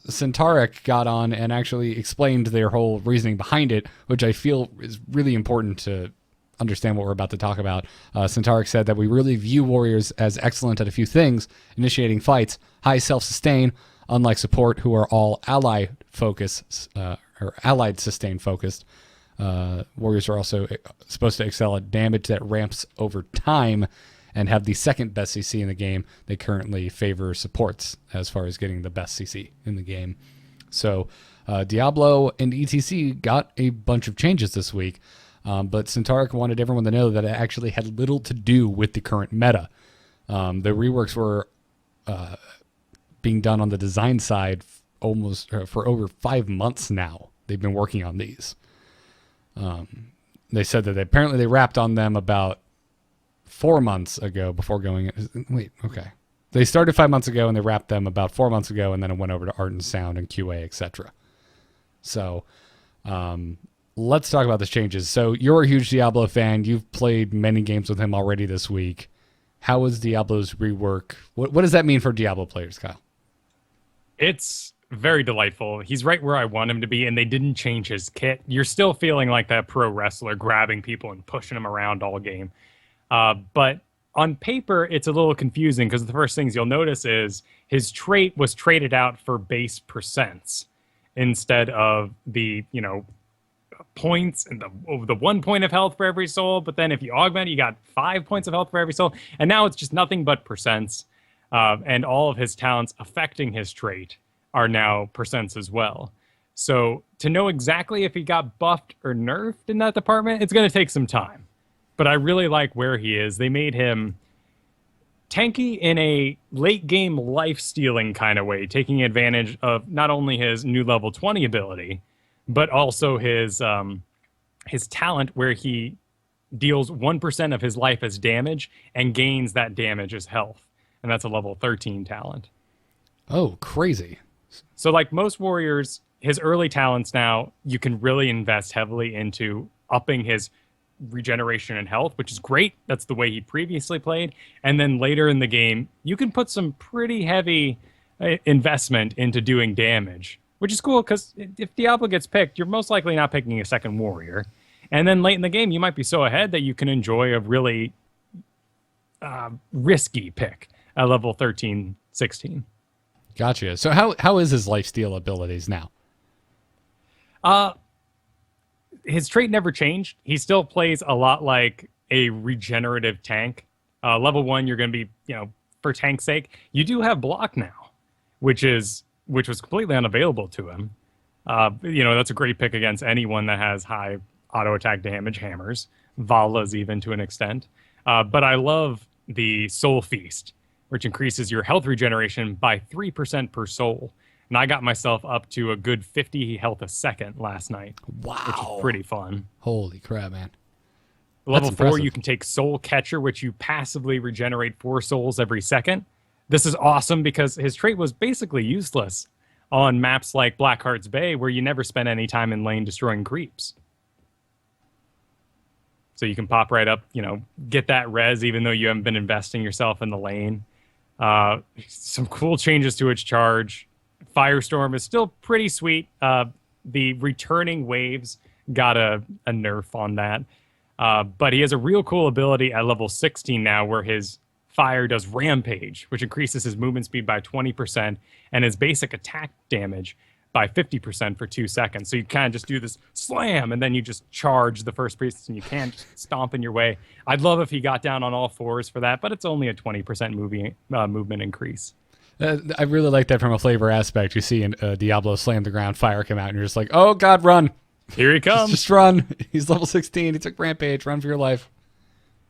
Speaker 1: Centauric got on and actually explained their whole reasoning behind it, which I feel is really important to understand what we're about to talk about. Centauric said that we really view warriors as excellent at a few things: initiating fights, high self-sustain, unlike support who are all ally focused or allied sustain focused. Warriors are also supposed to excel at damage that ramps over time and have the second best CC in the game. They currently favor supports as far as getting the best CC in the game. So Diablo and E.T.C got a bunch of changes this week. But Centauric wanted everyone to know that it actually had little to do with the current meta. The reworks were being done on the design side almost for over 5 months now. They've been working on these. They said that apparently they wrapped on them about 4 months ago before going. Wait, okay. They started 5 months ago and they wrapped them about 4 months ago, and then it went over to art and sound and QA, etc. So, let's talk about the changes. So you're a huge Diablo fan. You've played many games with him already this week. How was Diablo's rework? What does that mean for Diablo players, Kyle?
Speaker 2: It's very delightful. He's right where I want him to be, and they didn't change his kit. You're still feeling like that pro wrestler grabbing people and pushing them around all game. But on paper, it's a little confusing because the first things you'll notice is his trait was traded out for base percents instead of the, points and the 1 point of health for every soul. But then if you augment, you got 5 points of health for every soul. And now it's just nothing but percents. And all of his talents affecting his trait are now percents as well. So to know exactly if he got buffed or nerfed in that department, it's going to take some time. But I really like where he is. They made him tanky in a late game life stealing kind of way, taking advantage of not only his new level 20 ability, but also his talent where he deals 1% of his life as damage and gains that damage as health. And that's a level 13 talent.
Speaker 1: Oh, crazy.
Speaker 2: So like most warriors, his early talents now, you can really invest heavily into upping his regeneration and health, which is great. That's the way he previously played. And then later in the game, you can put some pretty heavy investment into doing damage, which is cool because if Diablo gets picked, you're most likely not picking a second warrior. And then late in the game, you might be so ahead that you can enjoy a really risky pick at level 13, 16.
Speaker 1: Gotcha. So how is his lifesteal abilities now?
Speaker 2: His trait never changed. He still plays a lot like a regenerative tank. Level 1, you're going to be, for tank's sake. You do have block now. which was completely unavailable to him. That's a great pick against anyone that has high auto attack damage, hammers, Valas even to an extent. But I love the Soul Feast, which increases your health regeneration by 3% per soul. And I got myself up to a good 50 health a second last night.
Speaker 1: Wow.
Speaker 2: Which is pretty fun.
Speaker 1: Holy crap, man.
Speaker 2: Level 4,
Speaker 1: impressive.
Speaker 2: you can take Soul Catcher, which you passively regenerate 4 souls every second. This is awesome because his trait was basically useless on maps like Blackheart's Bay, where you never spend any time in lane destroying creeps. So you can pop right up, get that res, even though you haven't been investing yourself in the lane. Some cool changes to its charge. Firestorm is still pretty sweet. The returning waves got a nerf on that. But he has a real cool ability at level 16 now where his fire does Rampage, which increases his movement speed by 20% and his basic attack damage by 50% for 2 seconds. So you kind of just do this slam and then you just charge the first priest and you can't just stomp in your way. I'd love if he got down on all fours for that, but it's only a 20% movement increase.
Speaker 1: I really like that from a flavor aspect. You see in Diablo slam the ground, fire come out, and you're just like, oh god, run.
Speaker 2: Here he comes.
Speaker 1: Just run. He's level 16. He took Rampage. Run for your life.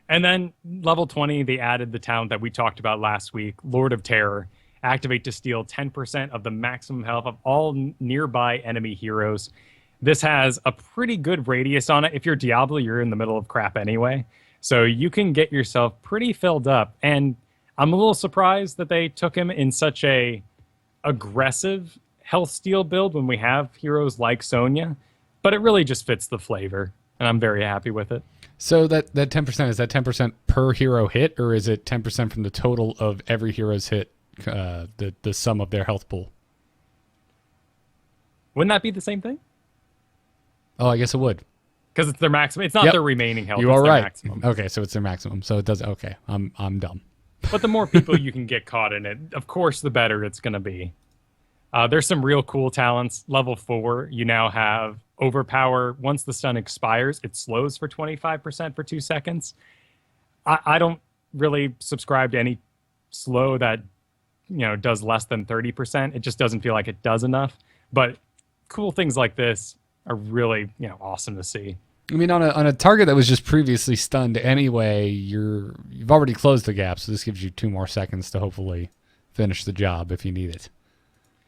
Speaker 2: And then level 20, they added the talent that we talked about last week, Lord of Terror. Activate to steal 10% of the maximum health of all nearby enemy heroes. This has a pretty good radius on it. If you're Diablo, you're in the middle of crap anyway. So you can get yourself pretty filled up. And I'm a little surprised that they took him in such a aggressive health steal build when we have heroes like Sonya. But it really just fits the flavor. And I'm very happy with it.
Speaker 1: So that 10%, is that 10% per hero hit, or is it 10% from the total of every hero's hit, the sum of their health pool?
Speaker 2: Wouldn't that be the same thing?
Speaker 1: Oh, I guess it would.
Speaker 2: Because it's their maximum. It's not their remaining health.
Speaker 1: You
Speaker 2: it's
Speaker 1: are
Speaker 2: their
Speaker 1: right.
Speaker 2: Maximum.
Speaker 1: Okay, so it's their maximum. So it does. Okay, I'm dumb.
Speaker 2: But the more people you can get caught in it, of course, the better it's going to be. There's some real cool talents. Level 4, you now have Overpower. Once the stun expires, it slows for 25% for 2 seconds. I don't really subscribe to any slow that does less than 30%. It just doesn't feel like it does enough. But cool things like this are really awesome to see.
Speaker 1: I mean, on a target that was just previously stunned anyway, you've already closed the gap, so this gives you 2 more seconds to hopefully finish the job if you need it.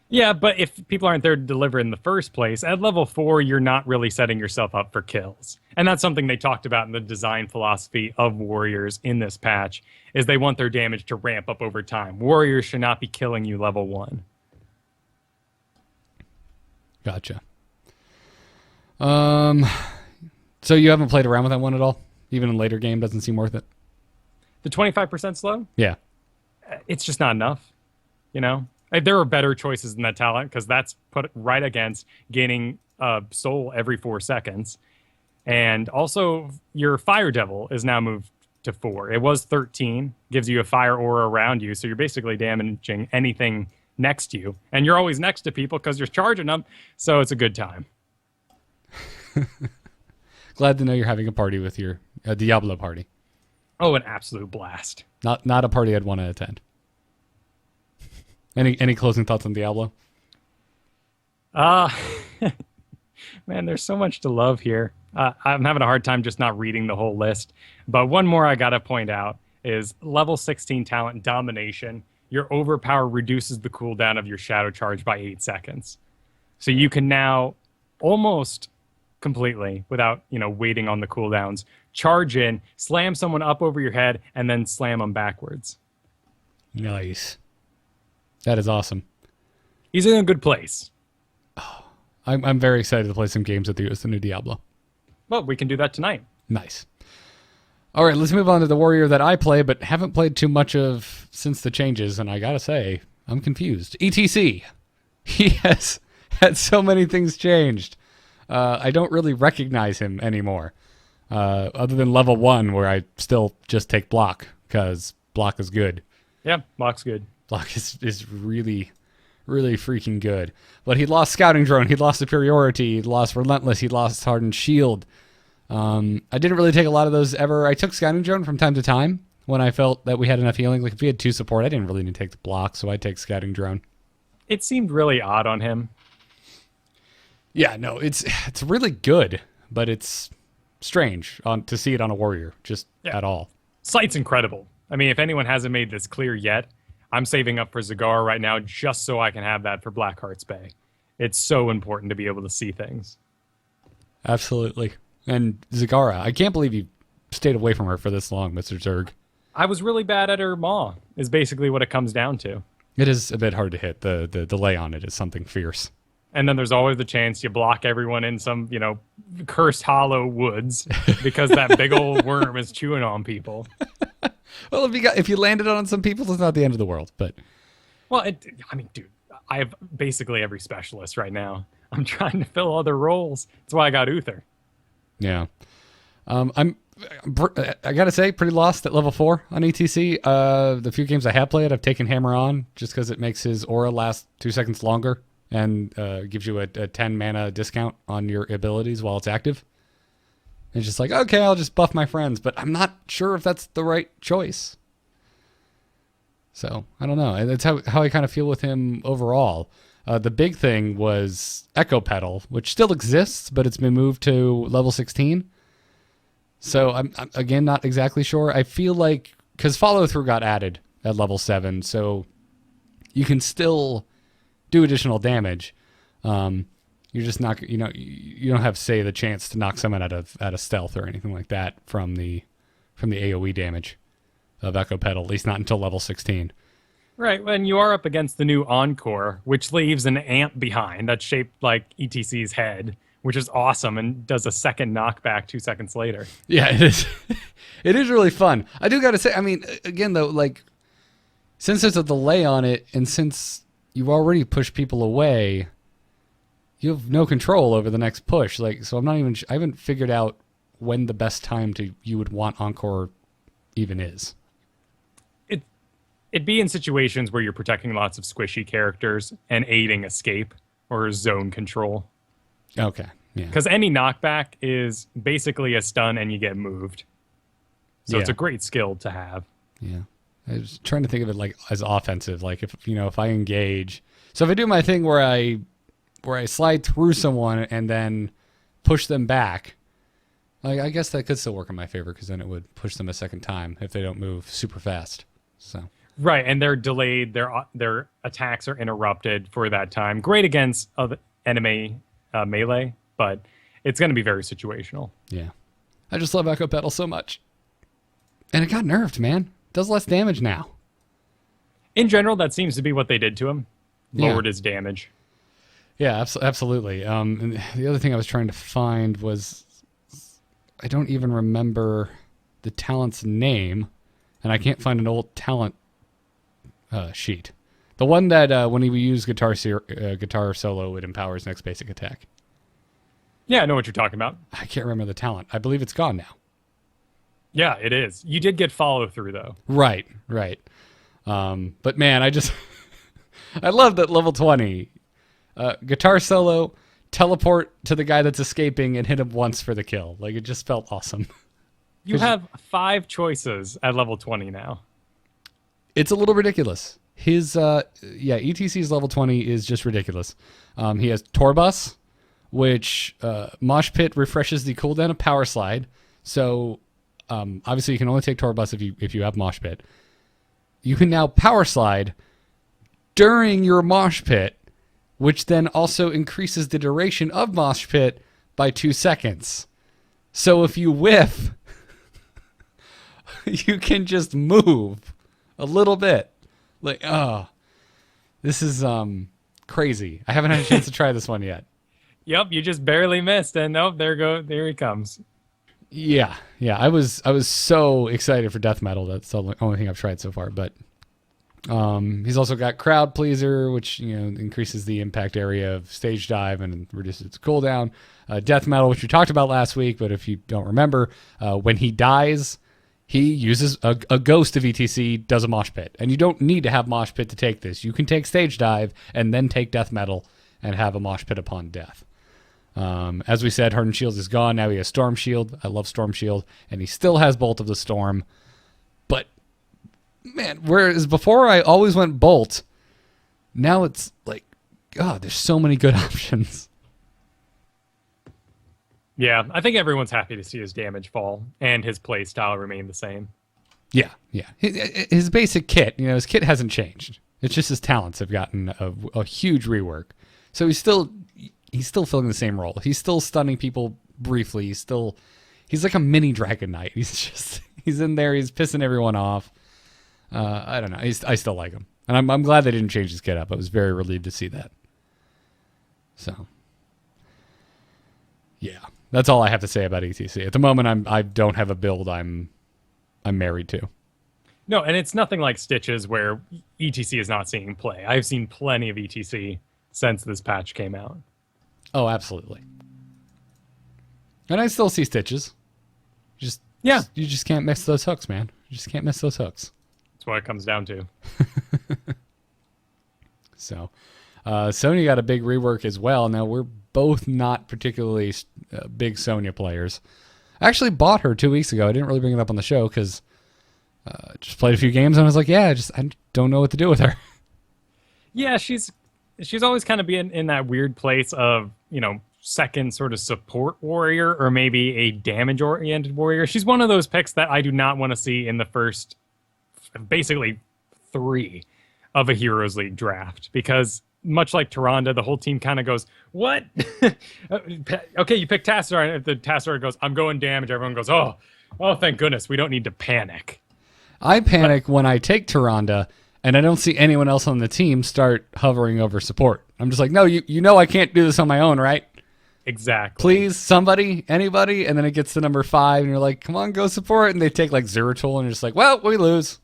Speaker 2: Yeah, but if people aren't there to deliver in the first place, at level 4, you're not really setting yourself up for kills. And that's something they talked about in the design philosophy of warriors in this patch, is they want their damage to ramp up over time. Warriors should not be killing you level 1.
Speaker 1: Gotcha. So you haven't played around with that one at all? Even in later game, doesn't seem worth it?
Speaker 2: The 25% slow?
Speaker 1: Yeah.
Speaker 2: It's just not enough, There are better choices than that talent, because that's put right against gaining soul every 4 seconds. And also, your Fire Devil is now moved to 4. It was 13, gives you a fire aura around you, so you're basically damaging anything next to you. And you're always next to people because you're charging them, so it's a good time.
Speaker 1: Glad to know you're having a party with your Diablo party.
Speaker 2: Oh, an absolute blast.
Speaker 1: Not a party I'd want to attend. Any closing thoughts on Diablo?
Speaker 2: Man, there's so much to love here. I'm having a hard time just not reading the whole list. But one more I got to point out is level 16 talent Domination. Your Overpower reduces the cooldown of your Shadow Charge by 8 seconds. So you can now almost completely, without waiting on the cooldowns, charge in, slam someone up over your head, and then slam them backwards.
Speaker 1: Nice. That is awesome.
Speaker 2: He's in a good place.
Speaker 1: I'm very excited to play some games with you as the new Diablo.
Speaker 2: Well, we can do that tonight.
Speaker 1: Nice. All right, let's move on to the warrior that I play, but haven't played too much of since the changes, and I gotta say, I'm confused. E.T.C. He has had so many things changed. I don't really recognize him anymore, other than level 1, where I still just take block, because block is good.
Speaker 2: Yeah, block's good.
Speaker 1: Block is really, really freaking good. But he lost Scouting Drone, he lost Superiority, he lost Relentless, he lost Hardened Shield. I didn't really take a lot of those ever. I took Scouting Drone from time to time when I felt that we had enough healing. Like if we had 2 support, I didn't really need to take the block, so I'd take Scouting Drone.
Speaker 2: It seemed really odd on him.
Speaker 1: Yeah, no, it's really good, but it's strange to see it on a warrior just at all.
Speaker 2: Sight's incredible. I mean, if anyone hasn't made this clear yet, I'm saving up for Zagara right now just so I can have that for Blackheart's Bay. It's so important to be able to see things.
Speaker 1: Absolutely. And Zagara, I can't believe you stayed away from her for this long, Mr. Zerg.
Speaker 2: I was really bad at her maw, is basically what it comes down to.
Speaker 1: It is a bit hard to hit. The delay on it is something fierce.
Speaker 2: And then there's always the chance you block everyone in some, cursed hollow woods because that big old worm is chewing on people.
Speaker 1: Well, if you landed on some people, it's not the end of the world. But
Speaker 2: dude, I have basically every specialist right now. I'm trying to fill other roles. That's why I got Uther.
Speaker 1: Yeah, I gotta say, pretty lost at level 4 on E.T.C. The few games I have played, I've taken Hammer on just because it makes his aura last 2 seconds longer and gives you a 10 mana discount on your abilities while it's active. It's just like, okay, I'll just buff my friends, but I'm not sure if that's the right choice. So, I don't know. That's how I kind of feel with him overall. The big thing was Echo Pedal, which still exists, but it's been moved to level 16. So, I'm again, not exactly sure. I feel like, because Follow Through got added at level 7, so you can still do additional damage. You're just not, you don't have, say, the chance to knock someone out of stealth or anything like that from the AOE damage of Echo Pedal, at least not until level 16.
Speaker 2: Right, when you are up against the new Encore, which leaves an ant behind that's shaped like E.T.C's head, which is awesome and does a second knockback 2 seconds later.
Speaker 1: Yeah, it is. It is really fun. I do got to say, I mean, again, though, like, since there's a delay on it and since you've already pushed people away, you have no control over the next push. Like, so I haven't figured out when the best time you would want Encore even is.
Speaker 2: It'd be in situations where you're protecting lots of squishy characters and aiding escape or zone control.
Speaker 1: Okay, yeah.
Speaker 2: Because any knockback is basically a stun and you get moved. So it's a great skill to have.
Speaker 1: Yeah. I was trying to think of it like as offensive. Like if I engage. So if I do my thing where I slide through someone and then push them back, I guess that could still work in my favor because then it would push them a second time if they don't move super fast. So.
Speaker 2: Right, and they're delayed. Their attacks are interrupted for that time. Great against enemy melee, but it's going to be very situational.
Speaker 1: Yeah. I just love Echo Pedal so much. And it got nerfed, man. Does less damage now.
Speaker 2: In general, that seems to be what they did to him. Lowered his damage.
Speaker 1: Yeah, absolutely. And the other thing I was trying to find was, I don't even remember the talent's name, and I can't find an old talent sheet. The one that when he used guitar solo, it empowers next basic attack.
Speaker 2: Yeah, I know what you're talking about.
Speaker 1: I can't remember the talent. I believe it's gone now.
Speaker 2: Yeah, it is. You did get follow through though.
Speaker 1: Right. But man, I love that level 20 guitar solo, teleport to the guy that's escaping and hit him once for the kill. Like, it just felt awesome.
Speaker 2: You have 5 choices at level 20 now.
Speaker 1: It's a little ridiculous. His ETC's level 20 is just ridiculous. He has Torbus, which Mosh Pit refreshes the cooldown of Power Slide. So obviously you can only take Torbus if you have Mosh Pit. You can now Power Slide during your Mosh Pit, which then also increases the duration of Mosh Pit by 2 seconds. So if you whiff, you can just move a little bit. Like, this is crazy. I haven't had a chance to try this one yet.
Speaker 2: Yep, you just barely missed, and there he comes.
Speaker 1: Yeah. I was so excited for death metal. That's the only thing I've tried so far. But he's also got Crowd Pleaser, which increases the impact area of stage dive and reduces its cooldown. Death metal, which we talked about last week, but if you don't remember, when he dies, he uses a ghost of E.T.C, does a mosh pit. And you don't need to have mosh pit to take this. You can take stage dive and then take death metal and have a mosh pit upon death. As we said, Hardened Shield is gone. Now he has Storm Shield. I love Storm Shield. And he still has Bolt of the Storm. But, man, whereas before I always went Bolt, Now it's like, God, there's so many good options.
Speaker 2: Yeah, I think everyone's happy to see his damage fall and his play style remain the same.
Speaker 1: Yeah. His basic kit, his kit hasn't changed. It's just his talents have gotten a huge rework. So he's still filling the same role. He's still stunning people briefly. He's like a mini Dragon Knight. He's in there. He's pissing everyone off. I don't know. I still like him, and I'm glad they didn't change his kit up. I was very relieved to see that. So, yeah. That's all I have to say about ETC. At the moment, I don't have a build I'm married to.
Speaker 2: No, and it's nothing like Stitches where ETC is not seeing play. I've seen plenty of ETC since this patch came out.
Speaker 1: Oh, absolutely. And I still see Stitches. You just can't miss those hooks, man. You just can't miss those hooks.
Speaker 2: That's what it comes down to.
Speaker 1: So, Sonya got a big rework as well. Now, we're both not particularly big Sonya players. I actually bought her 2 weeks ago. I didn't really bring it up on the show because just played a few games and I was like, I don't know what to do with her.
Speaker 2: Yeah, she's always kind of been in that weird place of, second sort of support warrior or maybe a damage-oriented warrior. She's one of those picks that I do not want to see in the first, basically, 3 of a Heroes League draft because much like Tyrande, the whole team kind of goes, what? Okay, you pick Tassadar, and if the Tassadar goes, I'm going damage, everyone goes, oh, thank goodness, we don't need to panic.
Speaker 1: I panic when I take Tyrande and I don't see anyone else on the team start hovering over support. I'm just like, no, you know I can't do this on my own, right?
Speaker 2: Exactly.
Speaker 1: Please, somebody, anybody, and then it gets to number 5 and you're like, come on, go support, and they take like Zeratul and you're just like, well, we lose.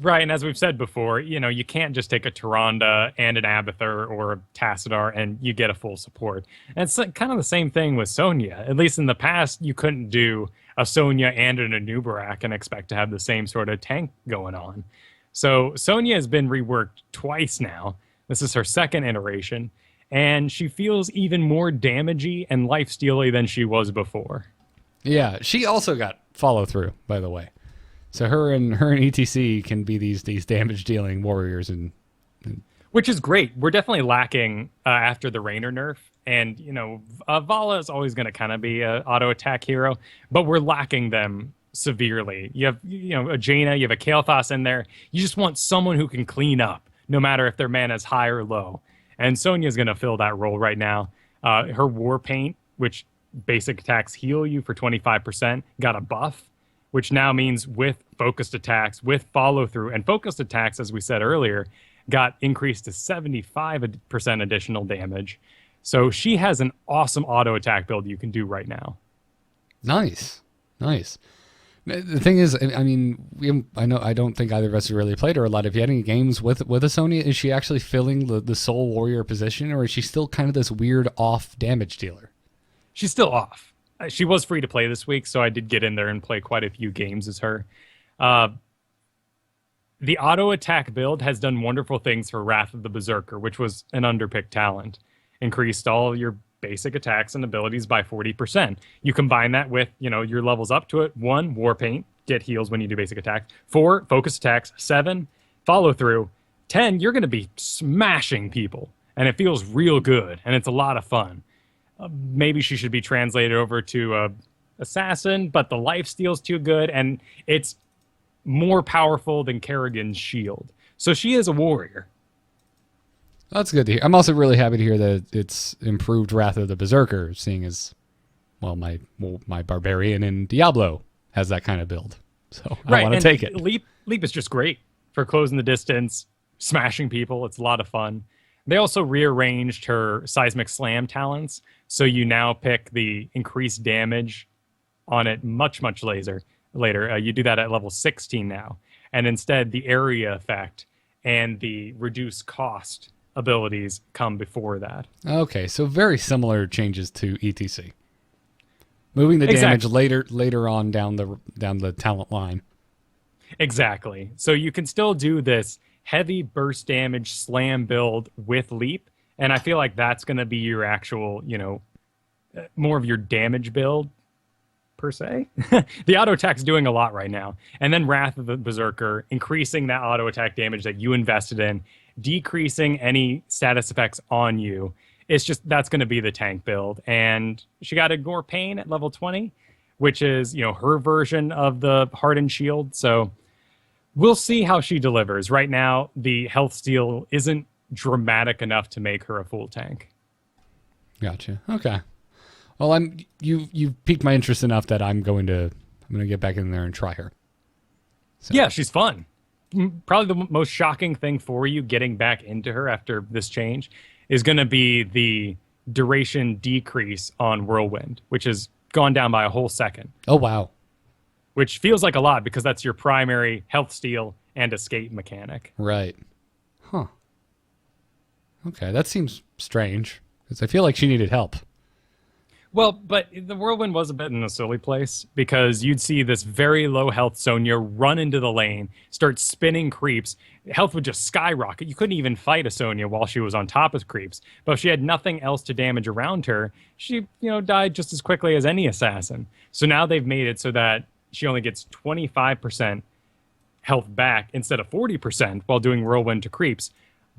Speaker 2: Right, and as we've said before, you can't just take a Tyrande and an Abathur or a Tassadar and you get a full support. And it's kind of the same thing with Sonya. At least in the past, you couldn't do a Sonya and an Anub'arak and expect to have the same sort of tank going on. So Sonya has been reworked twice now. This is her second iteration, and she feels even more damagey and lifestealy than she was before.
Speaker 1: Yeah, she also got follow through, by the way. So her and E.T.C can be these damage dealing warriors, and
Speaker 2: which is great. We're definitely lacking after the Raynor nerf, and Vala is always going to kind of be an auto attack hero, but we're lacking them severely. You have a Jaina, you have a Kael'thas in there. You just want someone who can clean up, no matter if their mana is high or low. And Sonya's going to fill that role right now. Her War Paint, which basic attacks heal you for 25%, got a buff, which now means with focused attacks, with follow-through, and focused attacks, as we said earlier, got increased to 75% additional damage. So she has an awesome auto-attack build you can do right now.
Speaker 1: Nice. The thing is, I mean, I don't think either of us have really played her a lot. Have you had any games with a Sonya? Is she actually filling the sole warrior position, or is she still kind of this weird off damage dealer?
Speaker 2: She's still off. She was free to play this week, so I did get in there and play quite a few games as her. The auto attack build has done wonderful things for Wrath of the Berserker, which was an underpicked talent. Increased all your basic attacks and abilities by 40%. You combine that with, your levels up to it. 1, War Paint, get heals when you do basic attacks. 4, focus attacks. 7, follow through. 10, you're going to be smashing people, and it feels real good, and it's a lot of fun. Maybe she should be translated over to Assassin, but the lifesteal's too good, and it's more powerful than Kerrigan's shield. So she is a warrior.
Speaker 1: That's good to hear. I'm also really happy to hear that it's improved Wrath of the Berserker, seeing as, my Barbarian in Diablo has that kind of build. So I want to take it.
Speaker 2: Leap is just great for closing the distance, smashing people. It's a lot of fun. They also rearranged her Seismic Slam talents, so you now pick the increased damage on it much later. You do that at level 16 now, and instead the area effect and the reduced cost abilities come before that.
Speaker 1: Okay, so very similar changes to E.T.C. Moving the damage later on down the talent line.
Speaker 2: Exactly. So you can still do this heavy burst damage slam build with leap, and I feel like that's going to be your actual, more of your damage build per se. The auto attack's doing a lot right now, and then Wrath of the Berserker increasing that auto attack damage that you invested in decreasing any status effects on you. It's just that's going to be the tank build. And she got Ignore Pain at level 20, which is, her version of the Hardened Shield. So we'll see how she delivers. Right now, the health steal isn't dramatic enough to make her a full tank.
Speaker 1: Gotcha. Okay. Well, you've piqued my interest enough that I'm going to get back in there and try her. So.
Speaker 2: Yeah, she's fun. Probably the most shocking thing for you getting back into her after this change is going to be the duration decrease on Whirlwind, which has gone down by a whole second.
Speaker 1: Oh, wow.
Speaker 2: Which feels like a lot because that's your primary health steal and escape mechanic.
Speaker 1: Right. Huh. Okay, that seems strange because I feel like she needed help.
Speaker 2: Well, but the Whirlwind was a bit in a silly place because you'd see this very low health Sonya run into the lane, start spinning creeps. Health would just skyrocket. You couldn't even fight a Sonya while she was on top of creeps. But if she had nothing else to damage around her, she, died just as quickly as any assassin. So now they've made it so that she only gets 25% health back instead of 40% while doing Whirlwind to creeps.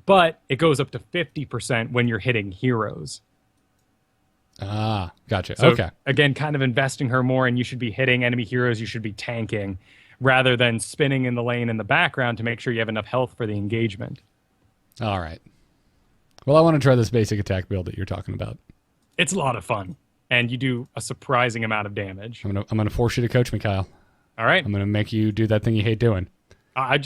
Speaker 2: But it goes up to 50% when you're hitting heroes.
Speaker 1: Ah, gotcha.
Speaker 2: So,
Speaker 1: okay.
Speaker 2: Again, kind of investing her more, and you should be hitting enemy heroes. You should be tanking rather than spinning in the lane in the background to make sure you have enough health for the engagement.
Speaker 1: All right. Well, I want to try this basic attack build that you're talking about.
Speaker 2: It's a lot of fun, and you do a surprising amount of damage.
Speaker 1: I'm gonna force you to coach me, Kyle.
Speaker 2: All right.
Speaker 1: I'm gonna make you do that thing you hate doing.
Speaker 2: I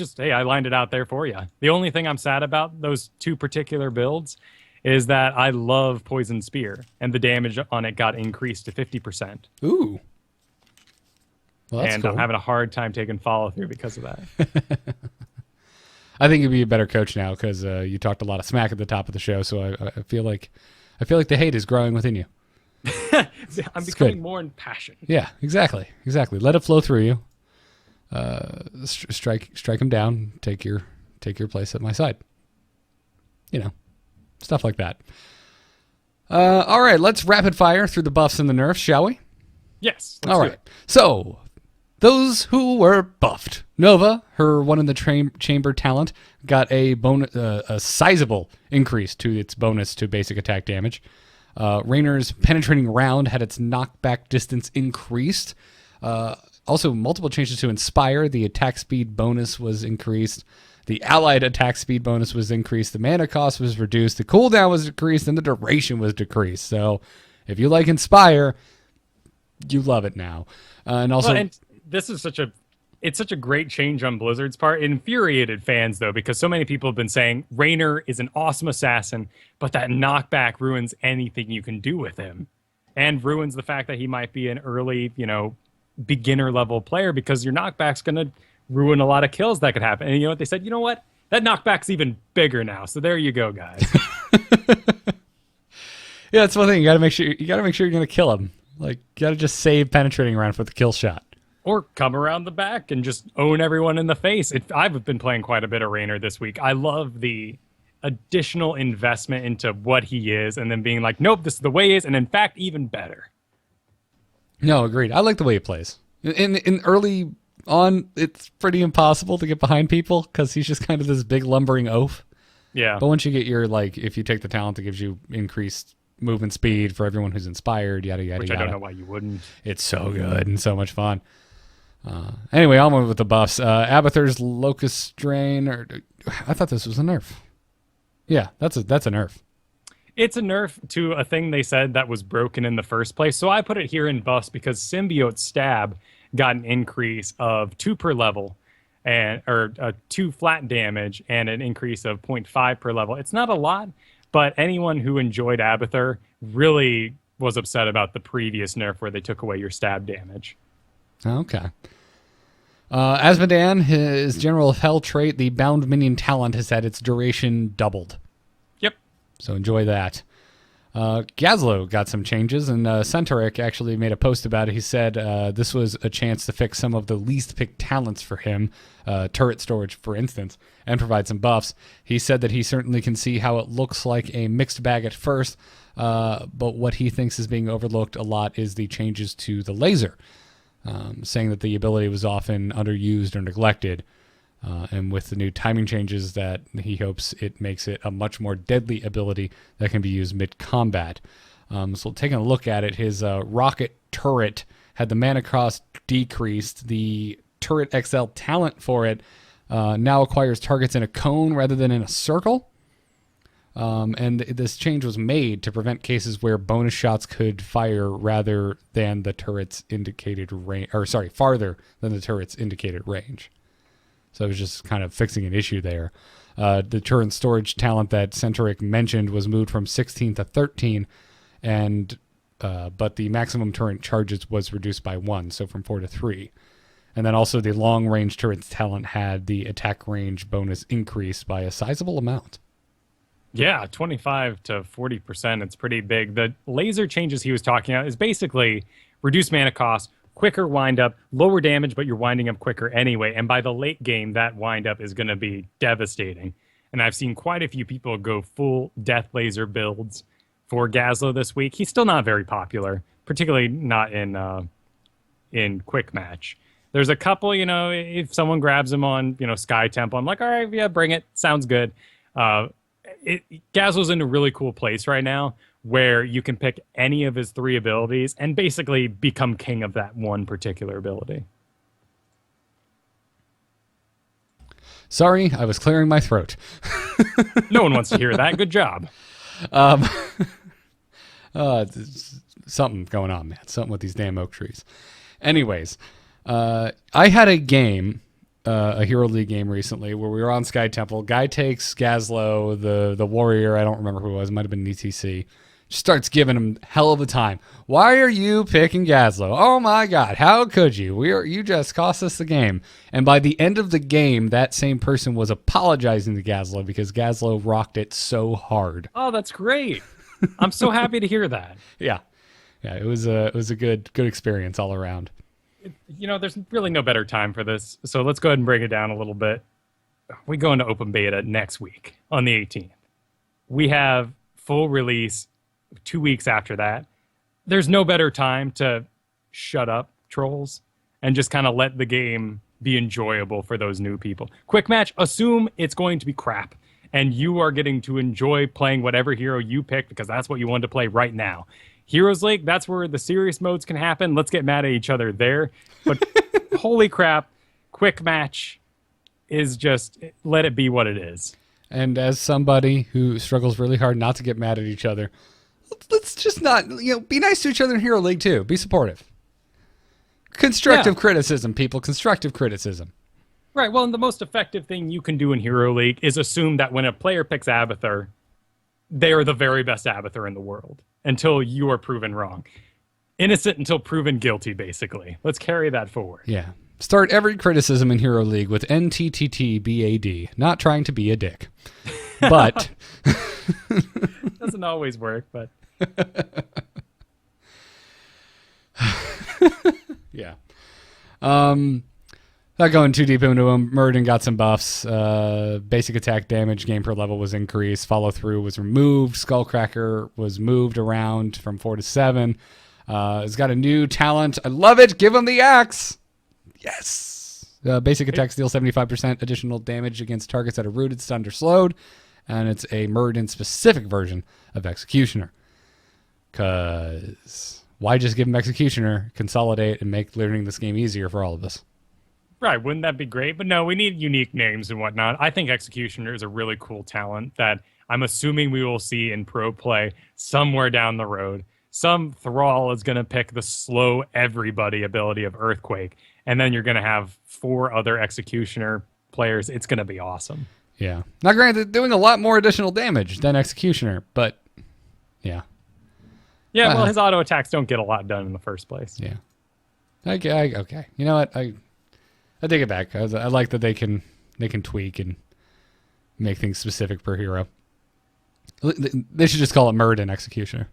Speaker 2: lined it out there for you. The only thing I'm sad about those two particular builds is that I love Poison Spear, and the damage on it got increased to 50%.
Speaker 1: Ooh. Well, that's
Speaker 2: and
Speaker 1: cool.
Speaker 2: I'm having a hard time taking follow-through because of that.
Speaker 1: I think you'd be a better coach now because you talked a lot of smack at the top of the show, so I feel like the hate is growing within you.
Speaker 2: I'm becoming more impassioned.
Speaker 1: Yeah, exactly. Let it flow through you. Strike him down. Take your place at my side. Stuff like that. All right, let's rapid fire through the buffs and the nerfs, shall we?
Speaker 2: Yes.
Speaker 1: All right. So, those who were buffed. Nova, her one in the chamber talent, got a sizable increase to its bonus to basic attack damage. Raynor's penetrating round had its knockback distance increased. Also, multiple changes to Inspire. The attack speed bonus was increased. The allied attack speed bonus was increased. The mana cost was reduced. The cooldown was decreased, and the duration was decreased. So, if you like Inspire, you love it now. And also,
Speaker 2: and this is such a great change on Blizzard's part. It infuriated fans though because so many people have been saying Raynor is an awesome assassin, but that knockback ruins anything you can do with him, and ruins the fact that he might be an early, beginner level player because your knockback's going to ruin a lot of kills that could happen. And you know what they said? You know what? That knockback's even bigger now. So there you go, guys.
Speaker 1: Yeah, that's one thing. You got to make sure you're going to kill him. Like, you got to just save penetrating around for the kill shot.
Speaker 2: Or come around the back and just own everyone in the face. I've been playing quite a bit of Raynor this week. I love the additional investment into what he is and then being like, nope, this is the way he is. And in fact, even better.
Speaker 1: No, agreed. I like the way he plays. In early on, it's pretty impossible to get behind people because he's just kind of this big lumbering oaf.
Speaker 2: Yeah.
Speaker 1: But once you get your, if you take the talent that gives you increased movement speed for everyone who's inspired, yada, yada,
Speaker 2: Which
Speaker 1: yada.
Speaker 2: I don't know why you wouldn't.
Speaker 1: It's so good and so much fun. Anyway, I'll move with the buffs. Abathur's Locust Strain, I thought this was a nerf. Yeah, that's a nerf.
Speaker 2: It's a nerf to a thing they said that was broken in the first place. So I put it here in buffs because Symbiote Stab got an increase of 2 per level, or 2 flat damage, and an increase of 0.5 per level. It's not a lot, but anyone who enjoyed Abathur really was upset about the previous nerf where they took away your stab damage.
Speaker 1: Okay. Asmodan, his general hell trait, the bound minion talent, has had its duration doubled.
Speaker 2: Yep.
Speaker 1: So enjoy that. Gazlo got some changes, and Centauric actually made a post about it. He said this was a chance to fix some of the least picked talents for him, turret storage, for instance, and provide some buffs. He said that he certainly can see how it looks like a mixed bag at first, but what he thinks is being overlooked a lot is the changes to the laser, saying that the ability was often underused or neglected. And with the new timing changes that he hopes it makes it a much more deadly ability that can be used mid-combat. So taking a look at it, his rocket turret had the mana cost decreased. The turret XL talent for it now acquires targets in a cone rather than in a circle. And this change was made to prevent cases where bonus shots could fire rather than the turret's indicated range, farther than the turret's indicated range. So it was just kind of fixing an issue there. The turret storage talent that Centauric mentioned was moved from 16 to 13, and but the maximum turret charges was reduced by 1, so from 4 to 3. And then also the long range turret talent had the attack range bonus increased by a sizable amount.
Speaker 2: Yeah, 25 to 40%. It's pretty big. The laser changes he was talking about is basically reduced mana cost, quicker wind up, lower damage, but you're winding up quicker anyway. And by the late game, that wind up is going to be devastating. And I've seen quite a few people go full death laser builds for Gazlo this week. He's still not very popular, particularly not in quick match. There's a couple, if someone grabs him on, Sky Temple, I'm like, all right, yeah, bring it. Sounds good. Gazlo's in a really cool place right now where you can pick any of his 3 abilities and basically become king of that one particular ability.
Speaker 1: Sorry, I was clearing my throat.
Speaker 2: No one wants to hear that. Good job.
Speaker 1: Something going on, man. Something with these damn oak trees. Anyways, I had a game, a Hero League game recently where we were on Sky Temple. Guy takes Gazlo, the warrior. I don't remember who it was. It might have been E.T.C. Starts giving him hell of a time. Why are you picking Gazlo? Oh my God, how could you? You just cost us the game. And by the end of the game, that same person was apologizing to Gazlo because Gazlo rocked it so hard.
Speaker 2: Oh, that's great. I'm so happy to hear that.
Speaker 1: Yeah, it was a good experience all around.
Speaker 2: There's really no better time for this. So let's go ahead and break it down a little bit. We go into open beta next week on the 18th. We have full release 2 weeks after that. There's no better time to shut up, trolls, and just kind of let the game be enjoyable for those new people. Quick match, assume it's going to be crap, and you are getting to enjoy playing whatever hero you pick because that's what you want to play right now. Heroes League, that's where the serious modes can happen. Let's get mad at each other there. But holy crap, quick match is just, let it be what it is.
Speaker 1: And as somebody who struggles really hard not to get mad at each other, let's just not, be nice to each other in Hero League too. Be supportive. Constructive criticism, people. Constructive criticism.
Speaker 2: Right. Well, and the most effective thing you can do in Hero League is assume that when a player picks Abathur, they are the very best Abathur in the world until you are proven wrong. Innocent until proven guilty, basically. Let's carry that forward.
Speaker 1: Yeah. Start every criticism in Hero League with NTTTBAD. Not trying to be a dick. But
Speaker 2: doesn't always work, but
Speaker 1: yeah. Not going too deep into him. Murden got some buffs. Basic attack damage gain per level was increased. Follow through was removed. Skullcracker was moved around from 4 to 7. It's got a new talent. I love it. Give him the axe. Yes. Basic attacks deal 75% additional damage against targets that are rooted, stunned, or slowed. And it's a Murden-specific version of Executioner. Because why just give him Executioner, consolidate, and make learning this game easier for all of us?
Speaker 2: Right, wouldn't that be great? But no, we need unique names and whatnot. I think Executioner is a really cool talent that I'm assuming we will see in pro play somewhere down the road. Some Thrall is going to pick the slow everybody ability of Earthquake, and then you're going to have 4 other Executioner players. It's going to be awesome.
Speaker 1: Yeah. Now, granted, doing a lot more additional damage than Executioner, but yeah.
Speaker 2: Yeah, well, his auto attacks don't get a lot done in the first place.
Speaker 1: Yeah. Okay. You know what? I take it back. I like that they can tweak and make things specific per hero. They should just call it Murden Executioner.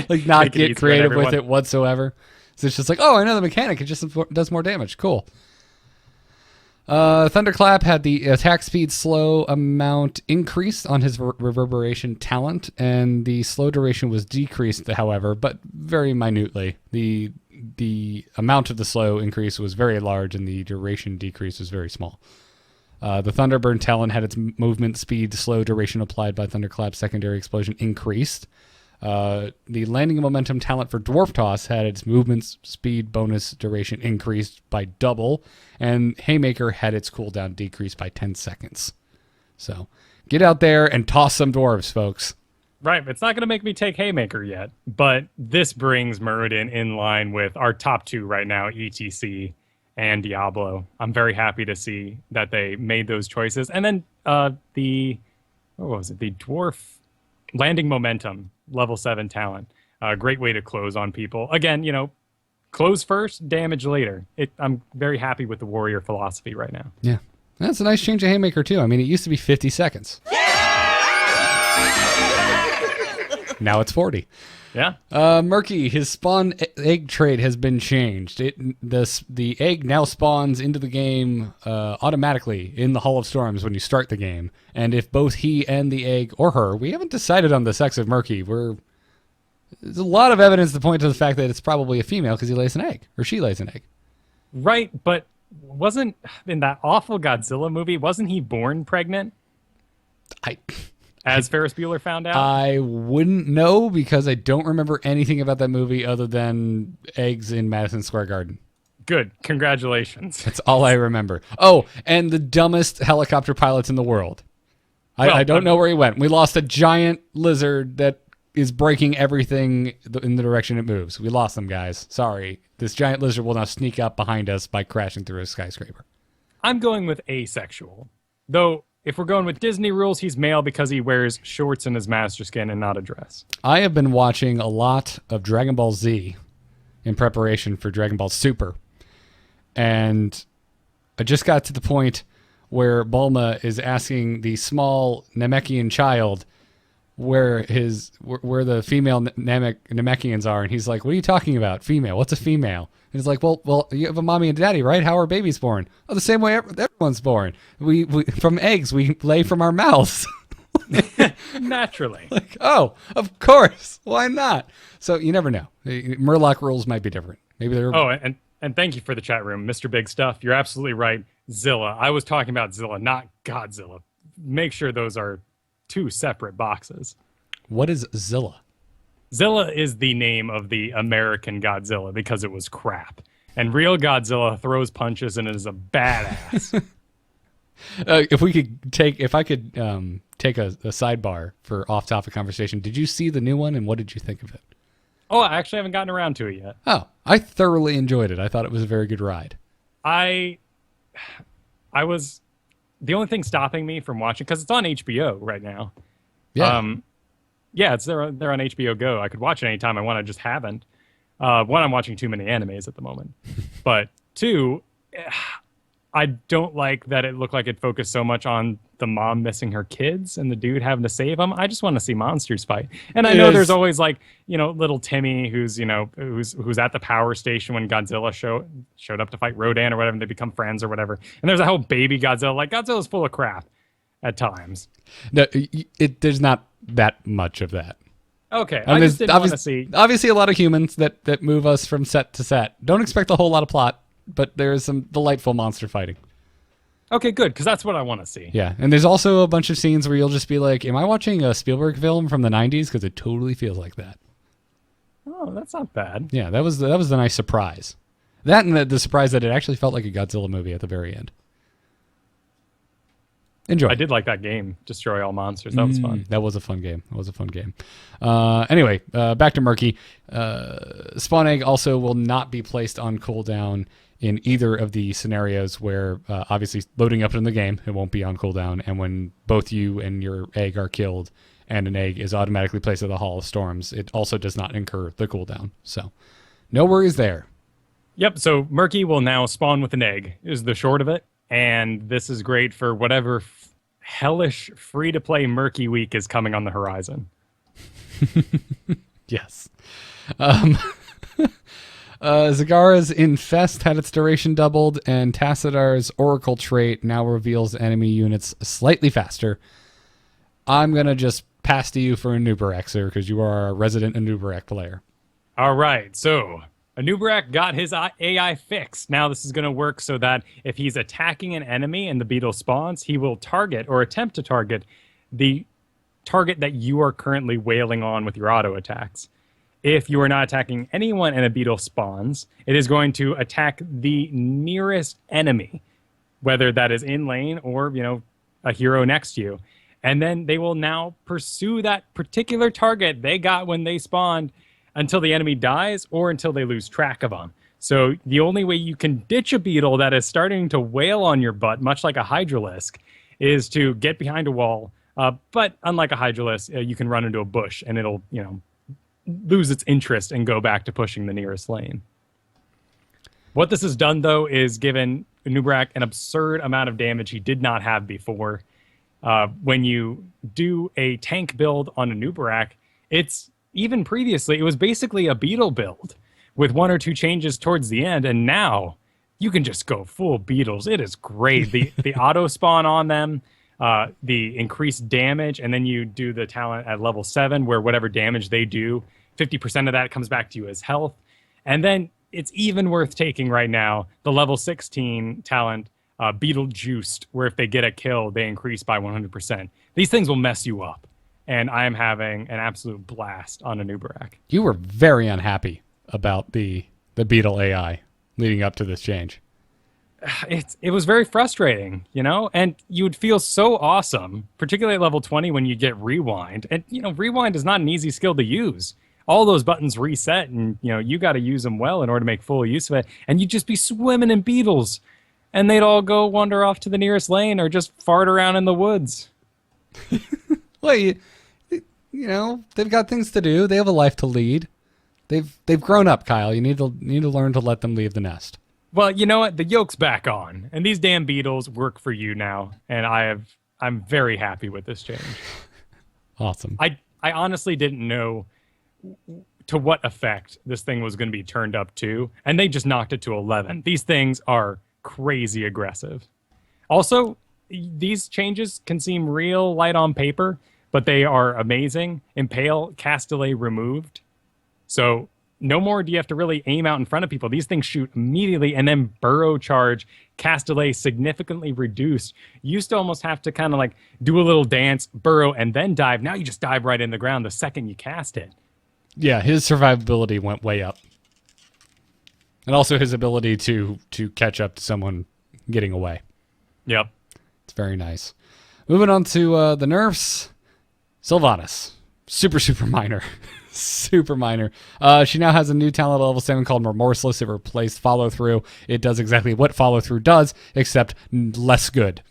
Speaker 1: Like, not get creative with it whatsoever. So it's just like, oh, I know the mechanic. It just does more damage. Cool. Thunderclap had the attack speed slow amount increased on his reverberation talent, and the slow duration was decreased, however, but very minutely. The the amount of the slow increase was very large and the duration decrease was very small. The Thunderburn Talon had its movement speed, slow duration applied by Thunderclap's secondary explosion increased. The Landing Momentum talent for Dwarf Toss had its movement speed bonus duration increased by double, and Haymaker had its cooldown decreased by 10 seconds. So get out there and toss some dwarves, folks.
Speaker 2: Right, it's not going to make me take Haymaker yet, but this brings Muradin in line with our top two right now, E.T.C. and Diablo. I'm very happy to see that they made those choices. And then the Dwarf Landing Momentum, level 7 talent. Great way to close on people. Again, close first, damage later. I'm very happy with the warrior philosophy right now.
Speaker 1: Yeah, that's a nice change of Haymaker, too. I mean, it used to be 50 seconds. Now it's 40.
Speaker 2: Yeah.
Speaker 1: Murky, his spawn egg trait has been changed. The egg now spawns into the game automatically in the Hall of Storms when you start the game. And if both he and the egg, or her, we haven't decided on the sex of Murky. There's a lot of evidence to point to the fact that it's probably a female because he lays an egg, or she lays an egg.
Speaker 2: Right, but wasn't, in that awful Godzilla movie, wasn't he born pregnant? As Ferris Bueller found out?
Speaker 1: I wouldn't know because I don't remember anything about that movie other than eggs in Madison Square Garden.
Speaker 2: Good. Congratulations.
Speaker 1: That's all I remember. Oh, and the dumbest helicopter pilots in the world. I don't know where he went. We lost a giant lizard that is breaking everything in the direction it moves. We lost them, guys. Sorry. This giant lizard will now sneak up behind us by crashing through a skyscraper.
Speaker 2: I'm going with asexual. Though, if we're going with Disney rules, he's male because he wears shorts in his master skin and not a dress.
Speaker 1: I have been watching a lot of Dragon Ball Z in preparation for Dragon Ball Super. And I just got to the point where Bulma is asking the small Namekian child where the female Namekians are. And he's like, what are you talking about? Female. What's a female? And he's like, well, you have a mommy and daddy, right? How are babies born? Oh, the same way everyone's born. We from eggs, we lay from our mouths.
Speaker 2: Naturally.
Speaker 1: Like, oh, of course. Why not? So you never know. Murloc rules might be different. Maybe they're...
Speaker 2: Oh, and thank you for the chat room, Mr. Big Stuff. You're absolutely right. Zilla. I was talking about Zilla, not Godzilla. Make sure those are two separate boxes.
Speaker 1: What is Zilla?
Speaker 2: Zilla is the name of the American Godzilla because it was crap. And real Godzilla throws punches and is a badass.
Speaker 1: If I could take a sidebar for off-topic conversation, did you see the new one and what did you think of it?
Speaker 2: Oh, I actually haven't gotten around to it yet.
Speaker 1: Oh, I thoroughly enjoyed it. I thought it was a very good ride.
Speaker 2: I was the only thing stopping me from watching, because it's on HBO right now.
Speaker 1: Yeah.
Speaker 2: Yeah, they're on HBO Go. I could watch it anytime I want. I just haven't. One, I'm watching too many animes at the moment. But two, I don't like that it looked like it focused so much on the mom missing her kids and the dude having to save them. I just want to see monsters fight. And I know there's always little Timmy who's at the power station when Godzilla showed up to fight Rodan or whatever, and they become friends or whatever. And there's a whole baby Godzilla. Like, Godzilla's full of crap at times.
Speaker 1: No, there's not that much of that.
Speaker 2: Okay, I just didn't want to see.
Speaker 1: Obviously, a lot of humans that move us from set to set. Don't expect a whole lot of plot, but there is some delightful monster fighting.
Speaker 2: Okay, good, because that's what I want to see.
Speaker 1: Yeah, and there's also a bunch of scenes where you'll just be like, am I watching a Spielberg film from the 90s? Because it totally feels like that.
Speaker 2: Oh, that's not bad.
Speaker 1: Yeah, that was the nice surprise. That and the surprise that it actually felt like a Godzilla movie at the very end. Enjoy.
Speaker 2: I did like that game, Destroy All Monsters. That was fun.
Speaker 1: That was a fun game. Anyway, back to Murky. Spawn Egg also will not be placed on cooldown in either of the scenarios where, obviously, loading up in the game, it won't be on cooldown. And when both you and your egg are killed and an egg is automatically placed at the Hall of Storms, it also does not incur the cooldown. So, no worries there.
Speaker 2: Yep, so Murky will now spawn with an egg, is the short of it. And this is great for whatever hellish free-to-play Murky Week is coming on the horizon.
Speaker 1: Yes. Zagara's Infest had its duration doubled, and Tacidar's Oracle trait now reveals enemy units slightly faster. I'm going to just pass to you for Anub'arak, sir, because you are a resident Anub'arak player.
Speaker 2: All right, so Anub'arak got his AI fixed. Now this is going to work so that if he's attacking an enemy and the beetle spawns, he will target or attempt to target the target that you are currently wailing on with your auto attacks. If you are not attacking anyone and a beetle spawns, it is going to attack the nearest enemy, whether that is in lane or, a hero next to you. And then they will now pursue that particular target they got when they spawned until the enemy dies or until they lose track of them. So the only way you can ditch a beetle that is starting to wail on your butt, much like a hydralisk, is to get behind a wall. But unlike a hydralisk, you can run into a bush and it'll, lose its interest and go back to pushing the nearest lane. What this has done, though, is given Anub'arak an absurd amount of damage he did not have before. When you do a tank build on Anub'arak, it's even previously, it was basically a beetle build with one or two changes towards the end, and now you can just go full beetles. It is great. The auto spawn on them, the increased damage, and then you do the talent at level 7 where whatever damage they do, 50% of that comes back to you as health. And then it's even worth taking right now, the level 16 talent, Beetle Juiced, where if they get a kill, they increase by 100%. These things will mess you up. And I am having an absolute blast on Anub'arak.
Speaker 1: You were very unhappy about the Beetle AI leading up to this change.
Speaker 2: It was very frustrating, and you would feel so awesome, particularly at level 20 when you get Rewind. And, Rewind is not an easy skill to use. All those buttons reset, and, you got to use them well in order to make full use of it. And you'd just be swimming in beetles, and they'd all go wander off to the nearest lane or just fart around in the woods.
Speaker 1: Well, they've got things to do. They have a life to lead. They've grown up, Kyle. You need to learn to let them leave the nest.
Speaker 2: Well, you know what? The yoke's back on, and these damn beetles work for you now, and I'm very happy with this change.
Speaker 1: Awesome.
Speaker 2: I honestly didn't know to what effect this thing was going to be turned up to, and they just knocked it to 11. These things are crazy aggressive. Also, these changes can seem real light on paper, but they are amazing. Impale, cast delay removed. So no more do you have to really aim out in front of people. These things shoot immediately, and then burrow charge, cast delay significantly reduced. You used to almost have to kind of like do a little dance, burrow, and then dive. Now you just dive right in the ground the second you cast it.
Speaker 1: Yeah, his survivability went way up. And also his ability to catch up to someone getting away.
Speaker 2: Yep.
Speaker 1: It's very nice. Moving on to the nerfs. Sylvanas. Super minor. Super minor. She now has a new talent at level 7 called Remorseless. It replaced Follow Through. It does exactly what Follow Through does, except less good.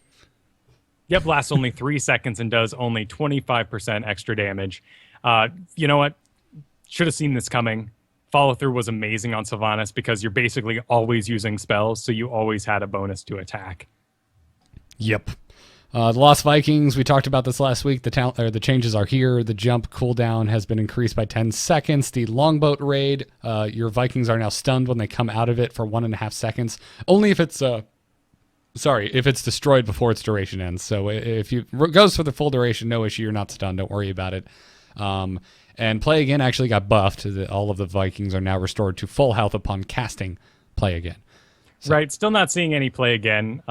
Speaker 2: Yep, lasts only 3 seconds and does only 25% extra damage. You know what? Should have seen this coming. Follow Through was amazing on Sylvanas because you're basically always using spells, so you always had a bonus to attack.
Speaker 1: Yep. The Lost Vikings, we talked about this last week. The changes are here. The jump cooldown has been increased by 10 seconds. The Longboat raid, your Vikings are now stunned when they come out of it for 1.5 seconds. Only if it's if it's destroyed before its duration ends. So if it goes for the full duration, no issue. You're not stunned. Don't worry about it. And Play Again actually got buffed. All of the Vikings are now restored to full health upon casting Play Again. So.
Speaker 2: Right. Still not seeing any Play Again.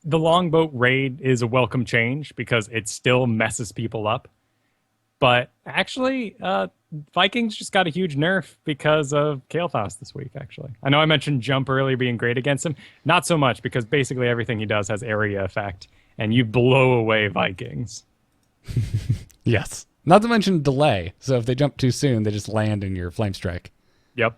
Speaker 2: The Longboat raid is a welcome change because it still messes people up. But actually, Vikings just got a huge nerf because of Kael'thas this week, actually. I know I mentioned Jump earlier being great against him. Not so much, because basically everything he does has area effect, and you blow away Vikings.
Speaker 1: Yes. Not to mention delay. So if they jump too soon, they just land in your Flame Strike.
Speaker 2: Yep.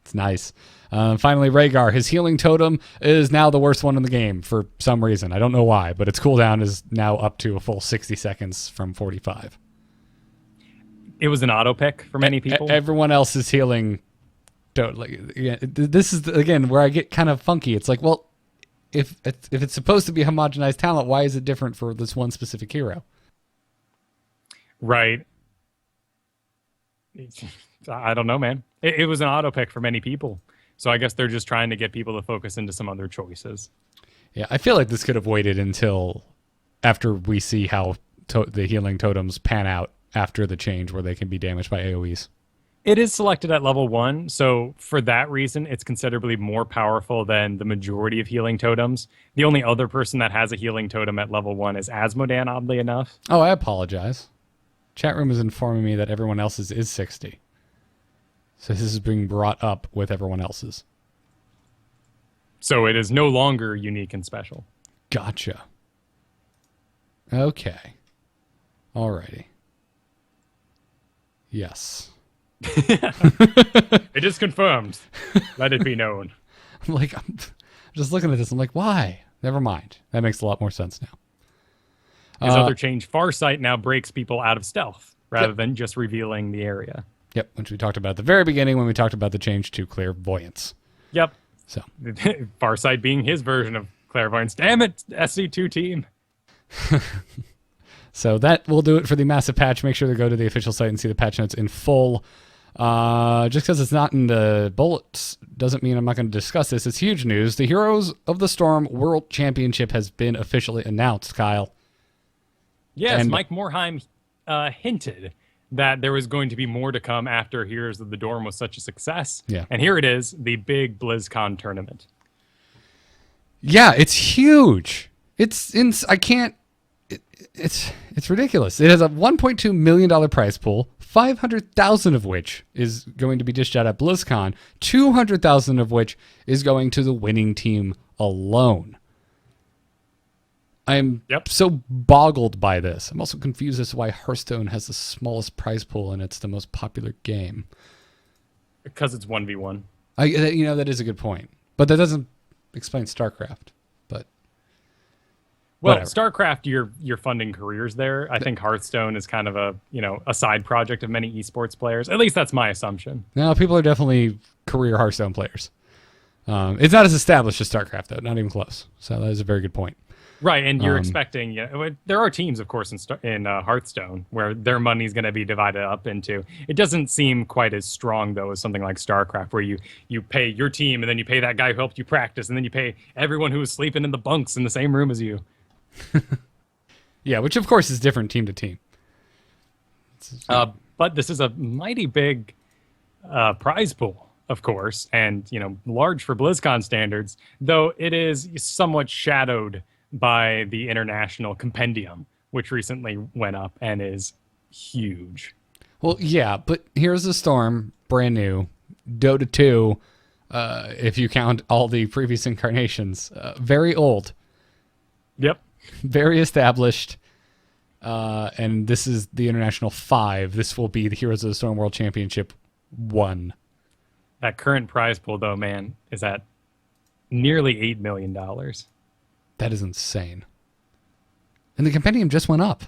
Speaker 1: It's nice. Finally, Rhaegar. His healing totem is now the worst one in the game for some reason. I don't know why, but its cooldown is now up to a full 60 seconds from 45.
Speaker 2: It was an auto pick for many people.
Speaker 1: Everyone else is healing. This is, again, where I get kind of funky. It's like, well, if it's supposed to be a homogenized talent, why is it different for this one specific hero?
Speaker 2: Right. I don't know, man. It was an auto pick for many people. So I guess they're just trying to get people to focus into some other choices.
Speaker 1: Yeah, I feel like this could have waited until after we see how the healing totems pan out after the change where they can be damaged by AoEs.
Speaker 2: It is selected at level 1, so for that reason, it's considerably more powerful than the majority of healing totems. The only other person that has a healing totem at level 1 is Asmodan, oddly enough.
Speaker 1: Oh, I apologize. Chat room is informing me that everyone else's is 60. So this is being brought up with everyone else's.
Speaker 2: So it is no longer unique and special.
Speaker 1: Gotcha. Okay. Alrighty. Yes.
Speaker 2: It is confirmed. Let it be known.
Speaker 1: I'm like, I'm just looking at this. I'm like, why? Never mind. That makes a lot more sense now.
Speaker 2: His other change, Farsight, now breaks people out of stealth rather than just revealing the area.
Speaker 1: Yep, which we talked about at the very beginning when we talked about the change to clairvoyance.
Speaker 2: Yep.
Speaker 1: So
Speaker 2: Farsight being his version of clairvoyance. Damn it, SC2 team.
Speaker 1: So that will do it for the massive patch. Make sure to go to the official site and see the patch notes in full. Just because it's not in the bullets doesn't mean I'm not going to discuss this. It's huge news. The Heroes of the Storm World Championship has been officially announced, Kyle.
Speaker 2: Yes,
Speaker 1: And-
Speaker 2: Mike Morheim hinted that there was going to be more to come after Heroes of the Dorm was such a success.
Speaker 1: Yeah.
Speaker 2: And here it is, the big BlizzCon tournament.
Speaker 1: Yeah, it's huge. It's ridiculous. It has a $1.2 million prize pool, 500,000 of which is going to be dished out at BlizzCon, 200,000 of which is going to the winning team alone. I'm so boggled by this. I'm also confused as to why Hearthstone has the smallest prize pool and it's the most popular game.
Speaker 2: Because it's 1v1.
Speaker 1: That is a good point. But that doesn't explain StarCraft. But
Speaker 2: Well,
Speaker 1: whatever.
Speaker 2: StarCraft, you're funding careers there. I think Hearthstone is kind of a side project of many esports players. At least that's my assumption.
Speaker 1: No, people are definitely career Hearthstone players. It's not as established as StarCraft, though. Not even close. So that is a very good point.
Speaker 2: Right, and you're expecting, there are teams, of course, in Hearthstone where their money is going to be divided up into. It doesn't seem quite as strong, though, as something like StarCraft, where you pay your team, and then you pay that guy who helped you practice, and then you pay everyone who was sleeping in the bunks in the same room as you.
Speaker 1: Yeah, which, of course, is different team to team.
Speaker 2: But this is a mighty big prize pool, of course, and, large for BlizzCon standards, though it is somewhat shadowed by the international compendium, which recently went up and is huge.
Speaker 1: Well, yeah, but Heroes of the Storm, brand new. Dota 2, if you count all the previous incarnations, very old.
Speaker 2: Yep.
Speaker 1: Very established. And this is the International 5. This will be the Heroes of the Storm World Championship 1.
Speaker 2: That current prize pool, though, man, is at nearly $8 million.
Speaker 1: That is insane. And the compendium just went up.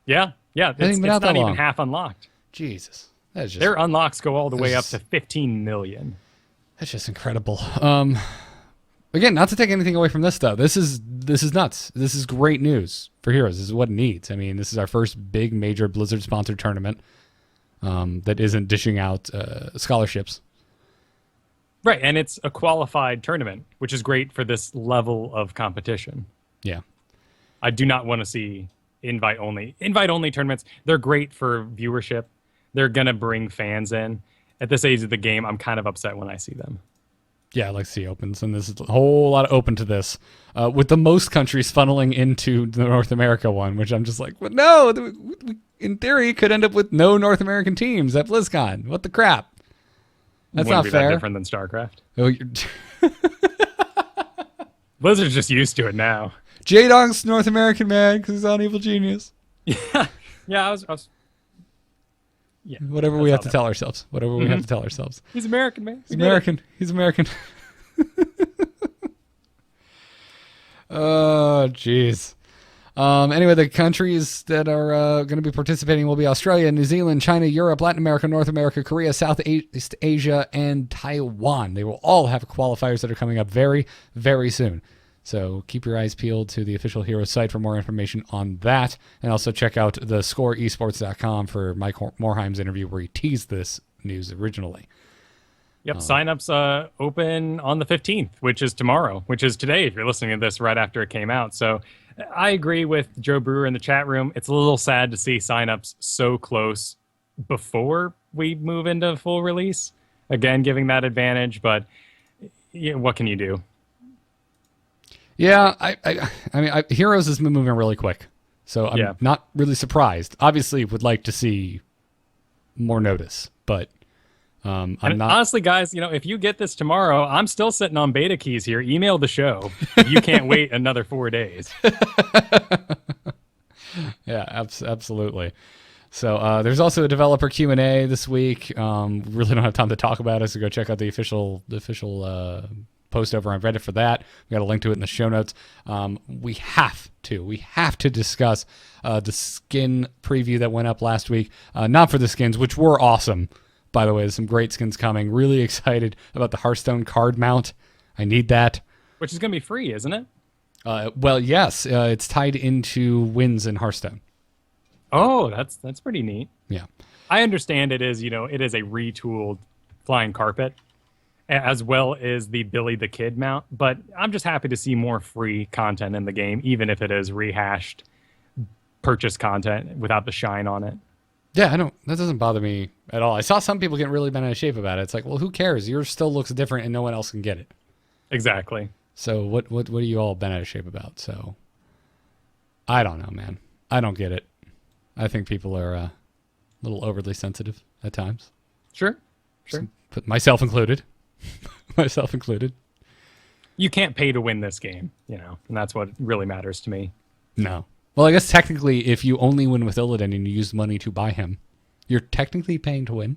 Speaker 2: Yeah. It's
Speaker 1: been out that
Speaker 2: not even
Speaker 1: long.
Speaker 2: half unlocked.
Speaker 1: Jesus. That is just,
Speaker 2: Their unlocks go all the way up
Speaker 1: is-
Speaker 2: to 15 million.
Speaker 1: that's just incredible. Again, not to take anything away from this, though. This is nuts. This is great news for Heroes. This is what it needs. I mean, this is our first big major Blizzard-sponsored tournament that isn't dishing out scholarships.
Speaker 2: Right, and it's a qualified tournament, which is great for this level of competition.
Speaker 1: Yeah.
Speaker 2: I do not want to see invite-only. Invite-only tournaments, they're great for viewership. They're going to bring fans in. At this age of the game, I'm kind of upset when I see them.
Speaker 1: Yeah, I like to see opens, and this is a whole lot of open to this, with the most countries funneling into the North America one, which I'm just like, well, no, we, in theory, could end up with no North American teams at BlizzCon. What the crap? That's
Speaker 2: Wouldn't
Speaker 1: not
Speaker 2: be
Speaker 1: fair.
Speaker 2: that different than StarCraft.
Speaker 1: Oh, you're
Speaker 2: Blizzard's just used to it now.
Speaker 1: J-Dog's North American, man, because he's on Evil Genius.
Speaker 2: Yeah, I was yeah.
Speaker 1: Whatever we have to tell ourselves. Whatever we have to tell ourselves.
Speaker 2: He's American, man.
Speaker 1: He's American. He's American. Oh, jeez. Anyway, the countries that are going to be participating will be Australia, New Zealand, China, Europe, Latin America, North America, Korea, Southeast Asia, and Taiwan. They will all have qualifiers that are coming up very, very soon. So keep your eyes peeled to the official Heroes site for more information on that. And also check out the scoreesports.com for Mike Morheim's interview where he teased this news originally.
Speaker 2: Yep, signups open on the 15th, which is tomorrow, which is today if you're listening to this right after it came out. So I agree with Joe Brewer in the chat room. It's a little sad to see signups so close before we move into full release. Again, giving that advantage, but what can you do?
Speaker 1: Yeah, I mean, Heroes has been moving really quick, so I'm not really surprised. Obviously, would like to see more notice, but I'm not.
Speaker 2: Honestly, guys, if you get this tomorrow, I'm still sitting on beta keys here. Email the show. You can't wait another 4 days.
Speaker 1: Yeah, absolutely. So there's also a developer Q&A this week. Really don't have time to talk about it, so go check out the official post over on Reddit for that. We got a link to it in the show notes. We have to discuss the skin preview that went up last week. Not for the skins, which were awesome, by the way. There's some great skins coming. Really excited about the Hearthstone card mount. I need that.
Speaker 2: Which is going to be free, isn't it?
Speaker 1: Well, yes. It's tied into wins in Hearthstone.
Speaker 2: Oh, that's pretty neat.
Speaker 1: Yeah.
Speaker 2: I understand it is a retooled flying carpet, as well as the Billy the Kid mount, but I'm just happy to see more free content in the game, even if it is rehashed purchase content without the shine on it.
Speaker 1: Yeah, that doesn't bother me at all. I saw some people getting really bent out of shape about it. It's like, well, who cares? Yours still looks different and no one else can get it.
Speaker 2: Exactly.
Speaker 1: So what are you all bent out of shape about? So I don't know, man. I don't get it. I think people are a little overly sensitive at times.
Speaker 2: Sure.
Speaker 1: But myself included.
Speaker 2: You can't pay to win this game, and that's what really matters to me.
Speaker 1: No. Well, I guess technically, if you only win with Illidan and you use money to buy him, you're technically paying to win.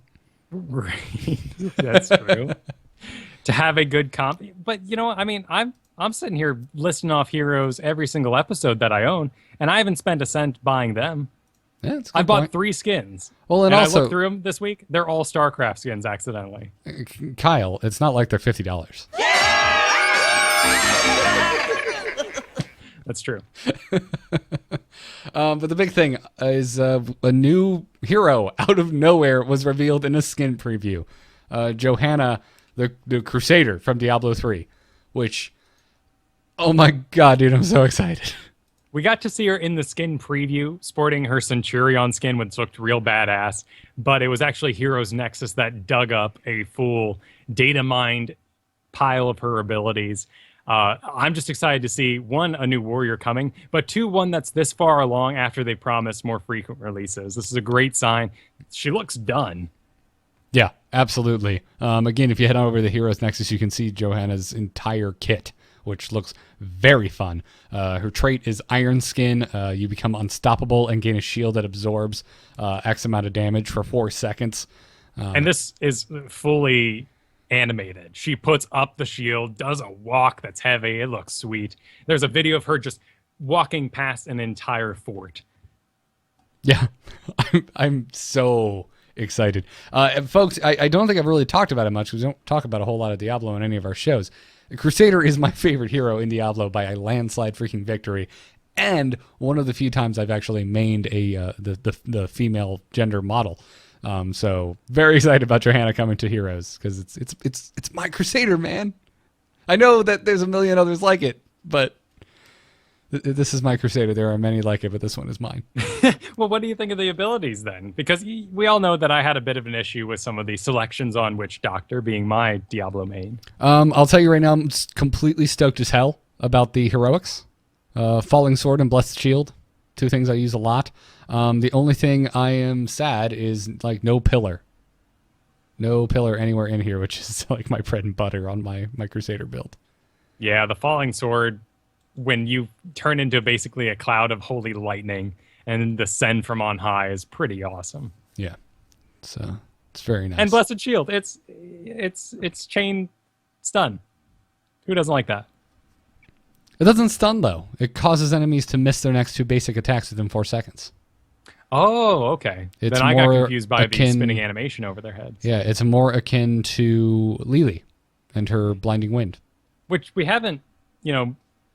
Speaker 2: Right. That's true. To have a good comp. But, I'm sitting here listing off heroes every single episode that I own, and I haven't spent a cent buying them.
Speaker 1: Yeah, that's a good
Speaker 2: I bought
Speaker 1: point.
Speaker 2: 3 skins.
Speaker 1: Well, and also,
Speaker 2: I looked through them this week. They're all StarCraft skins accidentally.
Speaker 1: Kyle, it's not like they're $50.
Speaker 2: That's true.
Speaker 1: But the big thing is a new hero out of nowhere was revealed in a skin preview. Johanna, the Crusader from Diablo 3, which, oh my god, dude, I'm so excited.
Speaker 2: We got to see her in the skin preview, sporting her Centurion skin, which looked real badass. But it was actually Heroes Nexus that dug up a full data mined pile of her abilities. I'm just excited to see, 1, a new warrior coming, but 2, one that's this far along after they promised more frequent releases. This is a great sign. She looks done.
Speaker 1: Yeah, absolutely. Again, if you head on over to the Heroes Nexus, you can see Johanna's entire kit, which looks very fun. Her trait is Iron Skin. You become unstoppable and gain a shield that absorbs X amount of damage for 4 seconds.
Speaker 2: And this is fully animated. She puts up the shield, does a walk that's heavy. It looks sweet. There's a video of her just walking past an entire fort.
Speaker 1: Yeah, I'm so excited. Folks, I don't think I've really talked about it much because we don't talk about a whole lot of Diablo in any of our shows. Crusader is my favorite hero in Diablo by a landslide freaking victory, and one of the few times I've actually mained the female gender model. So very excited about Johanna coming to Heroes because it's my Crusader, man. I know that there's a million others like it, but this is my Crusader. There are many like it, but this one is mine.
Speaker 2: Well, what do you think of the abilities then? Because we all know that I had a bit of an issue with some of the selections on Witch Doctor being my Diablo main.
Speaker 1: I'll tell you right now, I'm completely stoked as hell about the heroics. Falling Sword and Blessed Shield, 2 things I use a lot. The only thing I am sad is like no pillar. No pillar anywhere in here, which is like my bread and butter on my Crusader build.
Speaker 2: Yeah, the Falling Sword, when you turn into basically a cloud of holy lightning and descend from on high, is pretty awesome.
Speaker 1: Yeah, it's very nice.
Speaker 2: And Blessed Shield, it's chain stun. Who doesn't like that?
Speaker 1: It doesn't stun though. It causes enemies to miss their next 2 basic attacks within 4 seconds.
Speaker 2: Oh, okay.
Speaker 1: It's
Speaker 2: then I got
Speaker 1: more
Speaker 2: confused by the
Speaker 1: akin-
Speaker 2: spinning animation over their heads.
Speaker 1: Yeah, it's more akin to Lily and her Blinding Wind.
Speaker 2: Which we haven't,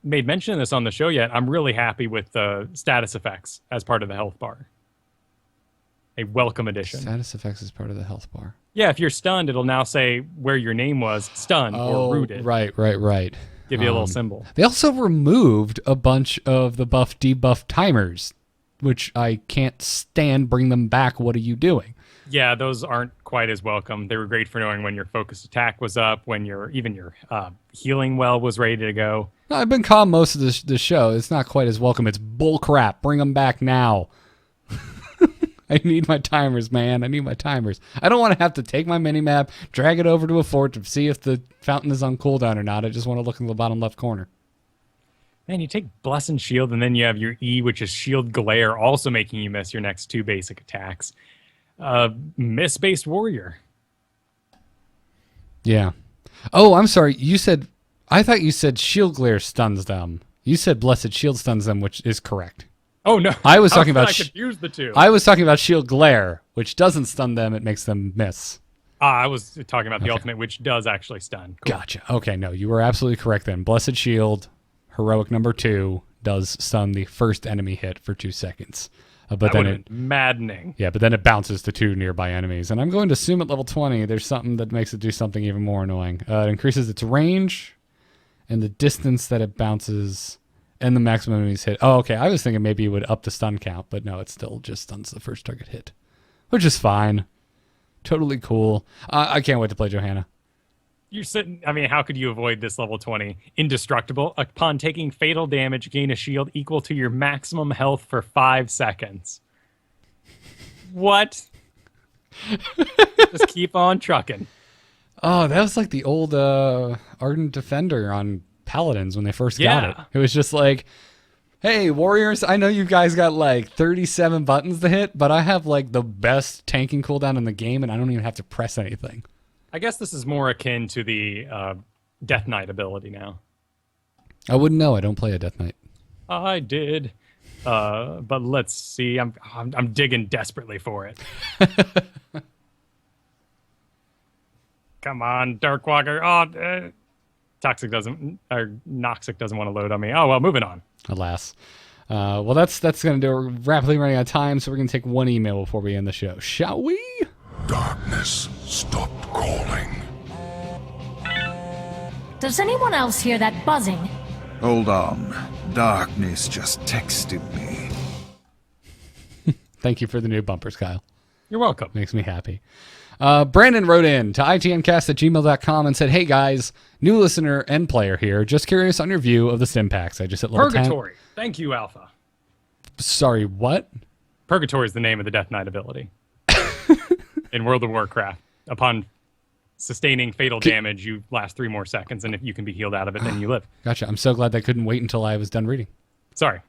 Speaker 2: made mention of this on the show yet. I'm really happy with the status effects as part of the health bar. A welcome addition.
Speaker 1: Status effects is part of the health bar.
Speaker 2: Yeah, if you're stunned, it'll now say where your name was, stunned or rooted.
Speaker 1: Right.
Speaker 2: Give you a little symbol.
Speaker 1: They also removed a bunch of the buff debuff timers which I can't stand. Bring them back. What are you doing?
Speaker 2: Yeah, those aren't quite as welcome. They were great for knowing when your focused attack was up, when your healing well was ready to go.
Speaker 1: No, I've been calm most of the show. It's not quite as welcome. It's bull crap. Bring them back now. I need my timers, man. I need my timers. I don't want to have to take my minimap, drag it over to a fort to see if the fountain is on cooldown or not. I just want to look in the bottom left corner.
Speaker 2: Man, you take Bless and Shield, and then you have your E, which is Shield Glare, also making you miss your next 2 basic attacks. Miss-based warrior.
Speaker 1: Yeah. Oh, I'm sorry. I thought you said Shield Glare stuns them. You said Blessed Shield stuns them, which is correct.
Speaker 2: Oh, no.
Speaker 1: I was talking about...
Speaker 2: I confused the two.
Speaker 1: I was talking about Shield Glare, which doesn't stun them. It makes them miss.
Speaker 2: I was talking about the ultimate, which does actually stun. Cool.
Speaker 1: Gotcha. Okay, no, you were absolutely correct then. Blessed Shield, heroic number 2, does stun the first enemy hit for 2 seconds. But then it
Speaker 2: maddening.
Speaker 1: Yeah, but then it bounces to 2 nearby enemies. And I'm going to assume at level 20, there's something that makes it do something even more annoying. It increases its range and the distance that it bounces... and the maximum enemies hit. Oh, okay. I was thinking maybe it would up the stun count, but no, it still just stuns the first target hit, which is fine. Totally cool. I can't wait to play Johanna.
Speaker 2: You're sitting. I mean, how could you avoid this level 20? Indestructible. Upon taking fatal damage, gain a shield equal to your maximum health for 5 seconds. What? Just keep on trucking.
Speaker 1: Oh, that was like the old Ardent Defender on Paladins when they first got it. It was just like, hey, warriors, I know you guys got like 37 buttons to hit, but I have like the best tanking cooldown in the game, and I don't even have to press anything.
Speaker 2: I guess this is more akin to the Death Knight ability now.
Speaker 1: I wouldn't know. I don't play a Death Knight.
Speaker 2: I did, but let's see. I'm digging desperately for it. Come on, Darkwalker. Oh. Noxic doesn't want to load on me. Oh, well, moving on.
Speaker 1: Alas. Well, that's going to do it. We're rapidly running out of time, so we're going to take one email before we end the show. Shall we?
Speaker 3: Darkness stopped calling.
Speaker 4: Does anyone else hear that buzzing?
Speaker 6: Hold on. Darkness just texted me.
Speaker 1: Thank you for the new bumpers, Kyle.
Speaker 2: You're welcome.
Speaker 1: Makes me happy. Brandon wrote in to itncast@gmail.com and said, hey guys, new listener and player here. Just curious on your view of the stim packs. I just hit level 10.
Speaker 2: Purgatory. Thank you, Alpha.
Speaker 1: Sorry, what?
Speaker 2: Purgatory is the name of the Death Knight ability. In World of Warcraft. Upon sustaining fatal damage, you last 3 more seconds, and if you can be healed out of it, then you live.
Speaker 1: Gotcha. I'm so glad I couldn't wait until I was done reading.
Speaker 2: Sorry.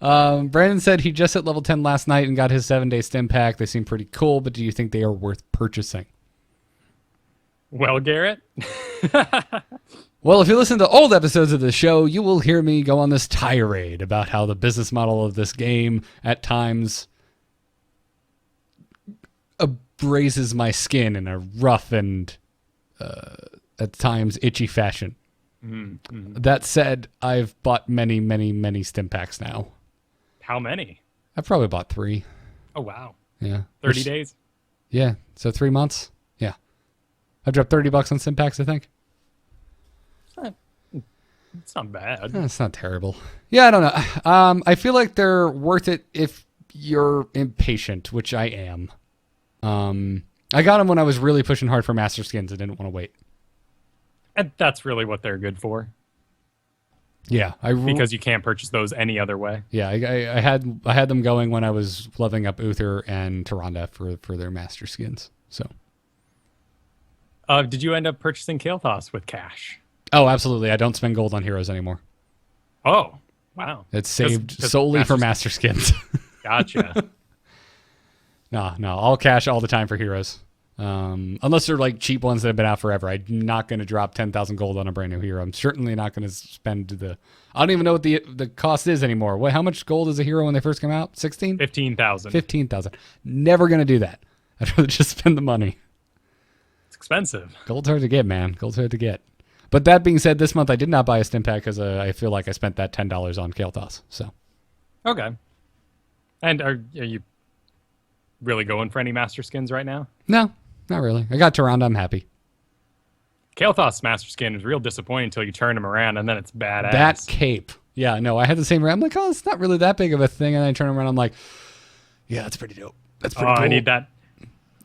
Speaker 1: Brandon said he just hit level 10 last night and got his 7-day stim pack. They seem pretty cool, but do you think they are worth purchasing?
Speaker 2: Well, Garrett.
Speaker 1: Well, if you listen to old episodes of the show, you will hear me go on this tirade about how the business model of this game at times abrases my skin in a rough and at times itchy fashion. Mm-hmm. That said, I've bought many, many, many stim packs now.
Speaker 2: How many?
Speaker 1: I've probably bought 3.
Speaker 2: Oh, wow.
Speaker 1: Yeah.
Speaker 2: 30 days?
Speaker 1: Yeah. So 3 months? Yeah. I dropped $30 on stim packs, I think.
Speaker 2: It's not bad.
Speaker 1: It's not terrible. Yeah, I don't know. I feel like they're worth it if you're impatient, which I am. I got them when I was really pushing hard for Master Skins. I didn't want to wait.
Speaker 2: And that's really what they're good for.
Speaker 1: Yeah,
Speaker 2: because you can't purchase those any other way.
Speaker 1: Yeah, I had them going when I was leveling up Uther and Tyrande for their Master Skins. So,
Speaker 2: did you end up purchasing Kael'thas with cash?
Speaker 1: Oh, absolutely. I don't spend gold on heroes anymore.
Speaker 2: Oh, wow.
Speaker 1: It's saved solely for Master Skins.
Speaker 2: Gotcha.
Speaker 1: No, all cash all the time for heroes. Unless they're like cheap ones that have been out forever. I'm not going to drop 10,000 gold on a brand new hero. I'm certainly not going to spend I don't even know what the cost is anymore. How much gold is a hero when they first come out? 16?
Speaker 2: 15,000.
Speaker 1: 15,000. Never going to do that. I'd rather just spend the money.
Speaker 2: It's expensive.
Speaker 1: Gold's hard to get, man. Gold's hard to get. But that being said, this month I did not buy a stim pack because I feel like I spent that $10 on Kael'thas. So.
Speaker 2: Okay. And are you really going for any Master Skins right now?
Speaker 1: No, not really. I got Tyrande. I'm happy.
Speaker 2: Kael'thas Master Skin is real disappointing until you turn him around, and then it's badass.
Speaker 1: That cape. Yeah, no, I had the same. I'm like, oh, it's not really that big of a thing. And I turn around, I'm like, yeah, that's pretty dope. That's pretty cool.
Speaker 2: I need that.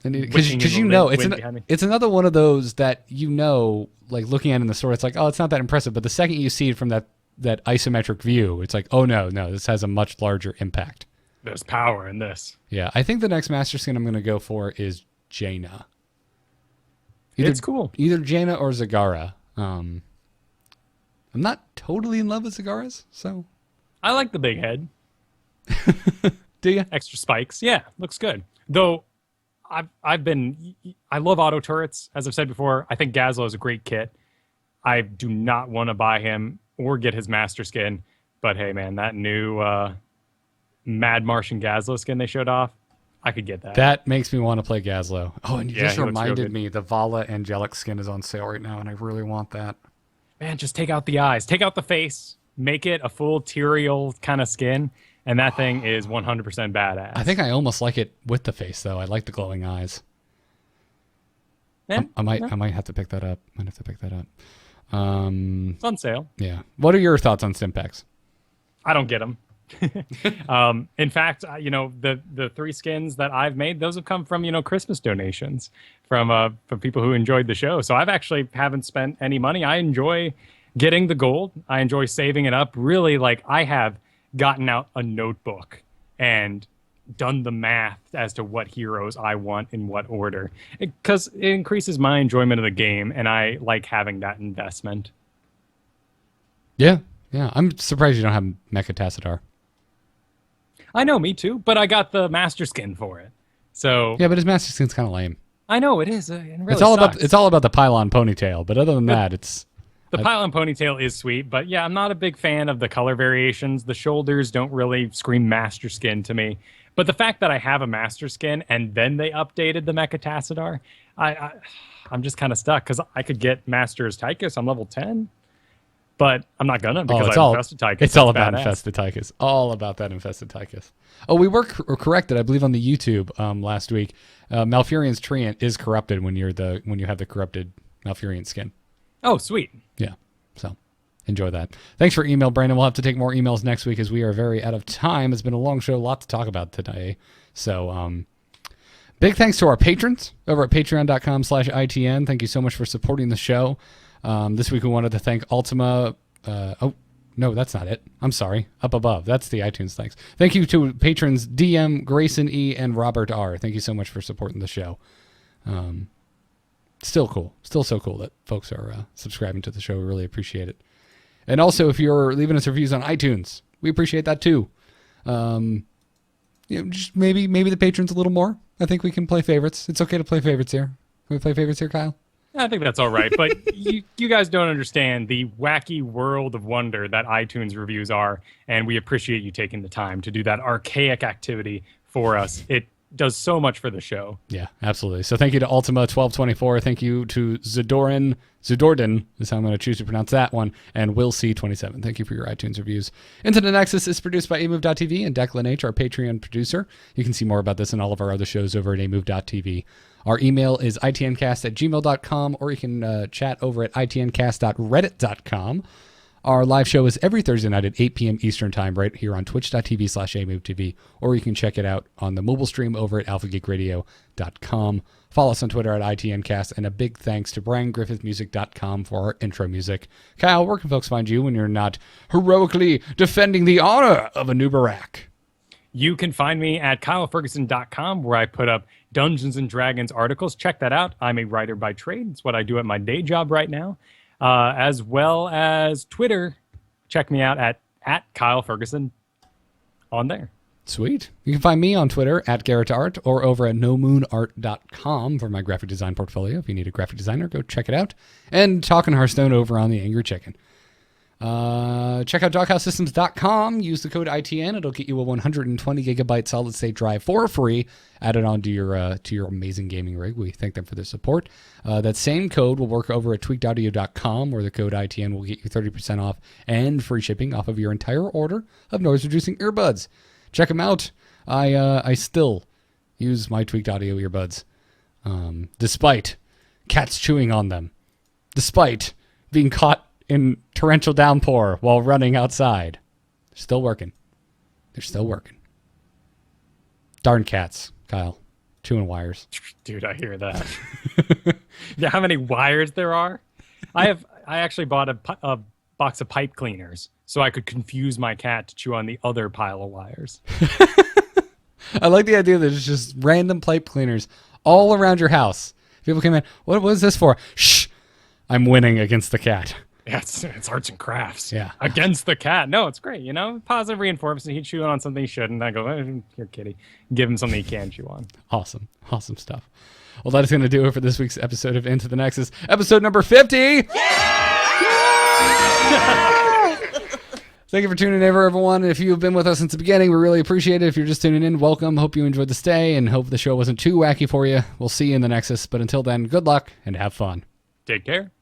Speaker 1: Because you know, it's another one of those that you know, like looking at it in the store, it's like, oh, it's not that impressive. But the second you see it from that isometric view, it's like, oh no, this has a much larger impact.
Speaker 2: There's power in this.
Speaker 1: Yeah, I think the next master skin I'm going to go for is Jaina.
Speaker 2: It's cool.
Speaker 1: Either Jaina or Zagara. I'm not totally in love with Zagaras, so
Speaker 2: I like the big head.
Speaker 1: Do you?
Speaker 2: Extra spikes. Yeah, looks good. Though I love auto turrets. As I've said before, I think Gazlo is a great kit. I do not want to buy him or get his master skin. But hey, man, that new Mad Martian Gazlo skin they showed off, I could get that.
Speaker 1: That makes me want to play Gazlo. Oh, and you just
Speaker 2: he looks real
Speaker 1: reminded
Speaker 2: good.
Speaker 1: me, the Vala Angelic skin is on sale right now, and I really want that.
Speaker 2: Man, just take out the eyes, take out the face, make it a full Tyrael kind of skin, and that thing is 100% badass.
Speaker 1: I think I almost like it with the face, though. I like the glowing eyes.
Speaker 2: And,
Speaker 1: I might have to pick that up.
Speaker 2: it's on sale.
Speaker 1: Yeah. What are your thoughts on Stimpaks?
Speaker 2: I don't get them. In fact, the 3 skins that I've made, those have come from Christmas donations from people who enjoyed the show. So I've actually haven't spent any money. I enjoy getting the gold. I enjoy saving it up. Really, like I have gotten out a notebook and done the math as to what heroes I want in what order, because it increases my enjoyment of the game, and I like having that investment.
Speaker 1: Yeah. I'm surprised you don't have Mecha Tassadar.
Speaker 2: I know, me too, but I got the master skin for it. So
Speaker 1: Yeah, but his master skin's kind of lame.
Speaker 2: I know it is. It really
Speaker 1: It's all
Speaker 2: sucks.
Speaker 1: about the pylon ponytail, but other than that, it's
Speaker 2: The pylon ponytail is sweet, but yeah, I'm not a big fan of the color variations. The shoulders don't really scream master skin to me. But the fact that I have a master skin and then they updated the Mecha Tassadar, I'm just kind of stuck because I could get Master's Tychus on level 10, but I'm not gonna because I infested Tychus.
Speaker 1: It's all
Speaker 2: That's
Speaker 1: about
Speaker 2: badass.
Speaker 1: infested Tychus. All about that infested Tychus. Oh, we were corrected, I believe, on the YouTube last week. Malfurion's Treant is corrupted when you have the corrupted Malfurion skin.
Speaker 2: Oh, sweet.
Speaker 1: Yeah, so enjoy that. Thanks for email, Brandon. We'll have to take more emails next week as we are very out of time. It's been a long show, a lot to talk about today. So big thanks to our patrons over at patreon.com/ITN. Thank you so much for supporting the show. This week we wanted to thank Ultima. No, that's not it. I'm sorry. Up above. That's the iTunes thanks. Thank you to patrons DM, Grayson E, and Robert R. Thank you so much for supporting the show. Still cool. Still so cool that folks are subscribing to the show. We really appreciate it. And also, if you're leaving us reviews on iTunes, we appreciate that too. Just maybe the patrons a little more. I think we can play favorites. It's okay to play favorites here. Can we play favorites here, Kyle?
Speaker 2: I think that's all right, but you guys don't understand the wacky world of wonder that iTunes reviews are, and we appreciate you taking the time to do that archaic activity for us. It does so much for the show.
Speaker 1: Yeah, absolutely. So thank you to Ultima1224. Thank you to Zudorden is how I'm going to choose to pronounce that one, and Will C27. Thank you for your iTunes reviews. Into the Nexus is produced by amove.tv and Declan H, our Patreon producer. You can see more about this and all of our other shows over at amove.tv. Our email is itncast@gmail.com, or you can chat over at itncast.reddit.com. Our live show is every Thursday night at 8 p.m. Eastern Time right here on twitch.tv/amovetv, or you can check it out on the mobile stream over at alphageekradio.com. Follow us on Twitter at ITNcast, and a big thanks to BrianGriffithMusic.com for our intro music. Kyle, where can folks find you when you're not heroically defending the honor of Anub'arak?
Speaker 2: You can find me at KyleFerguson.com, where I put up Dungeons & Dragons articles. Check that out. I'm a writer by trade. It's what I do at my day job right now. As well as Twitter. Check me out at Kyle Ferguson on there.
Speaker 1: Sweet. You can find me on Twitter at GarrettArt or over at nomoonart.com for my graphic design portfolio. If you need a graphic designer, go check it out. And Talking Hearthstone over on the Angry Chicken. Check out doghousesystems.com. Use the code ITN. It'll get you a 120 gigabyte solid state drive for free. Add it onto your amazing gaming rig. We thank them for their support. That same code will work over at tweakedaudio.com, where the code ITN will get you 30% off and free shipping off of your entire order of noise reducing earbuds. Check them out. I still use my Tweaked Audio earbuds, despite cats chewing on them, despite being caught in torrential downpour while running outside. Still working. They're still working. Darn cats, Kyle. Chewing wires.
Speaker 2: Dude, I hear that. You know how many wires there are? I actually bought a box of pipe cleaners so I could confuse my cat to chew on the other pile of wires.
Speaker 1: I like the idea that it's just random pipe cleaners all around your house. People come in, what is this for? Shh, I'm winning against the cat.
Speaker 2: Yeah, it's arts and crafts.
Speaker 1: Yeah.
Speaker 2: Against the cat. No, it's great, Positive reinforcement. He'd chew on something he shouldn't. I go, here, kitty. Give him something he can chew on. Awesome.
Speaker 1: Awesome stuff. Well, that is going to do it for this week's episode of Into the Nexus. Episode number 50! Thank you for tuning in, everyone. If you've been with us since the beginning, we really appreciate it. If you're just tuning in, welcome. Hope you enjoyed the stay and hope the show wasn't too wacky for you. We'll see you in the Nexus. But until then, good luck and have fun.
Speaker 2: Take care.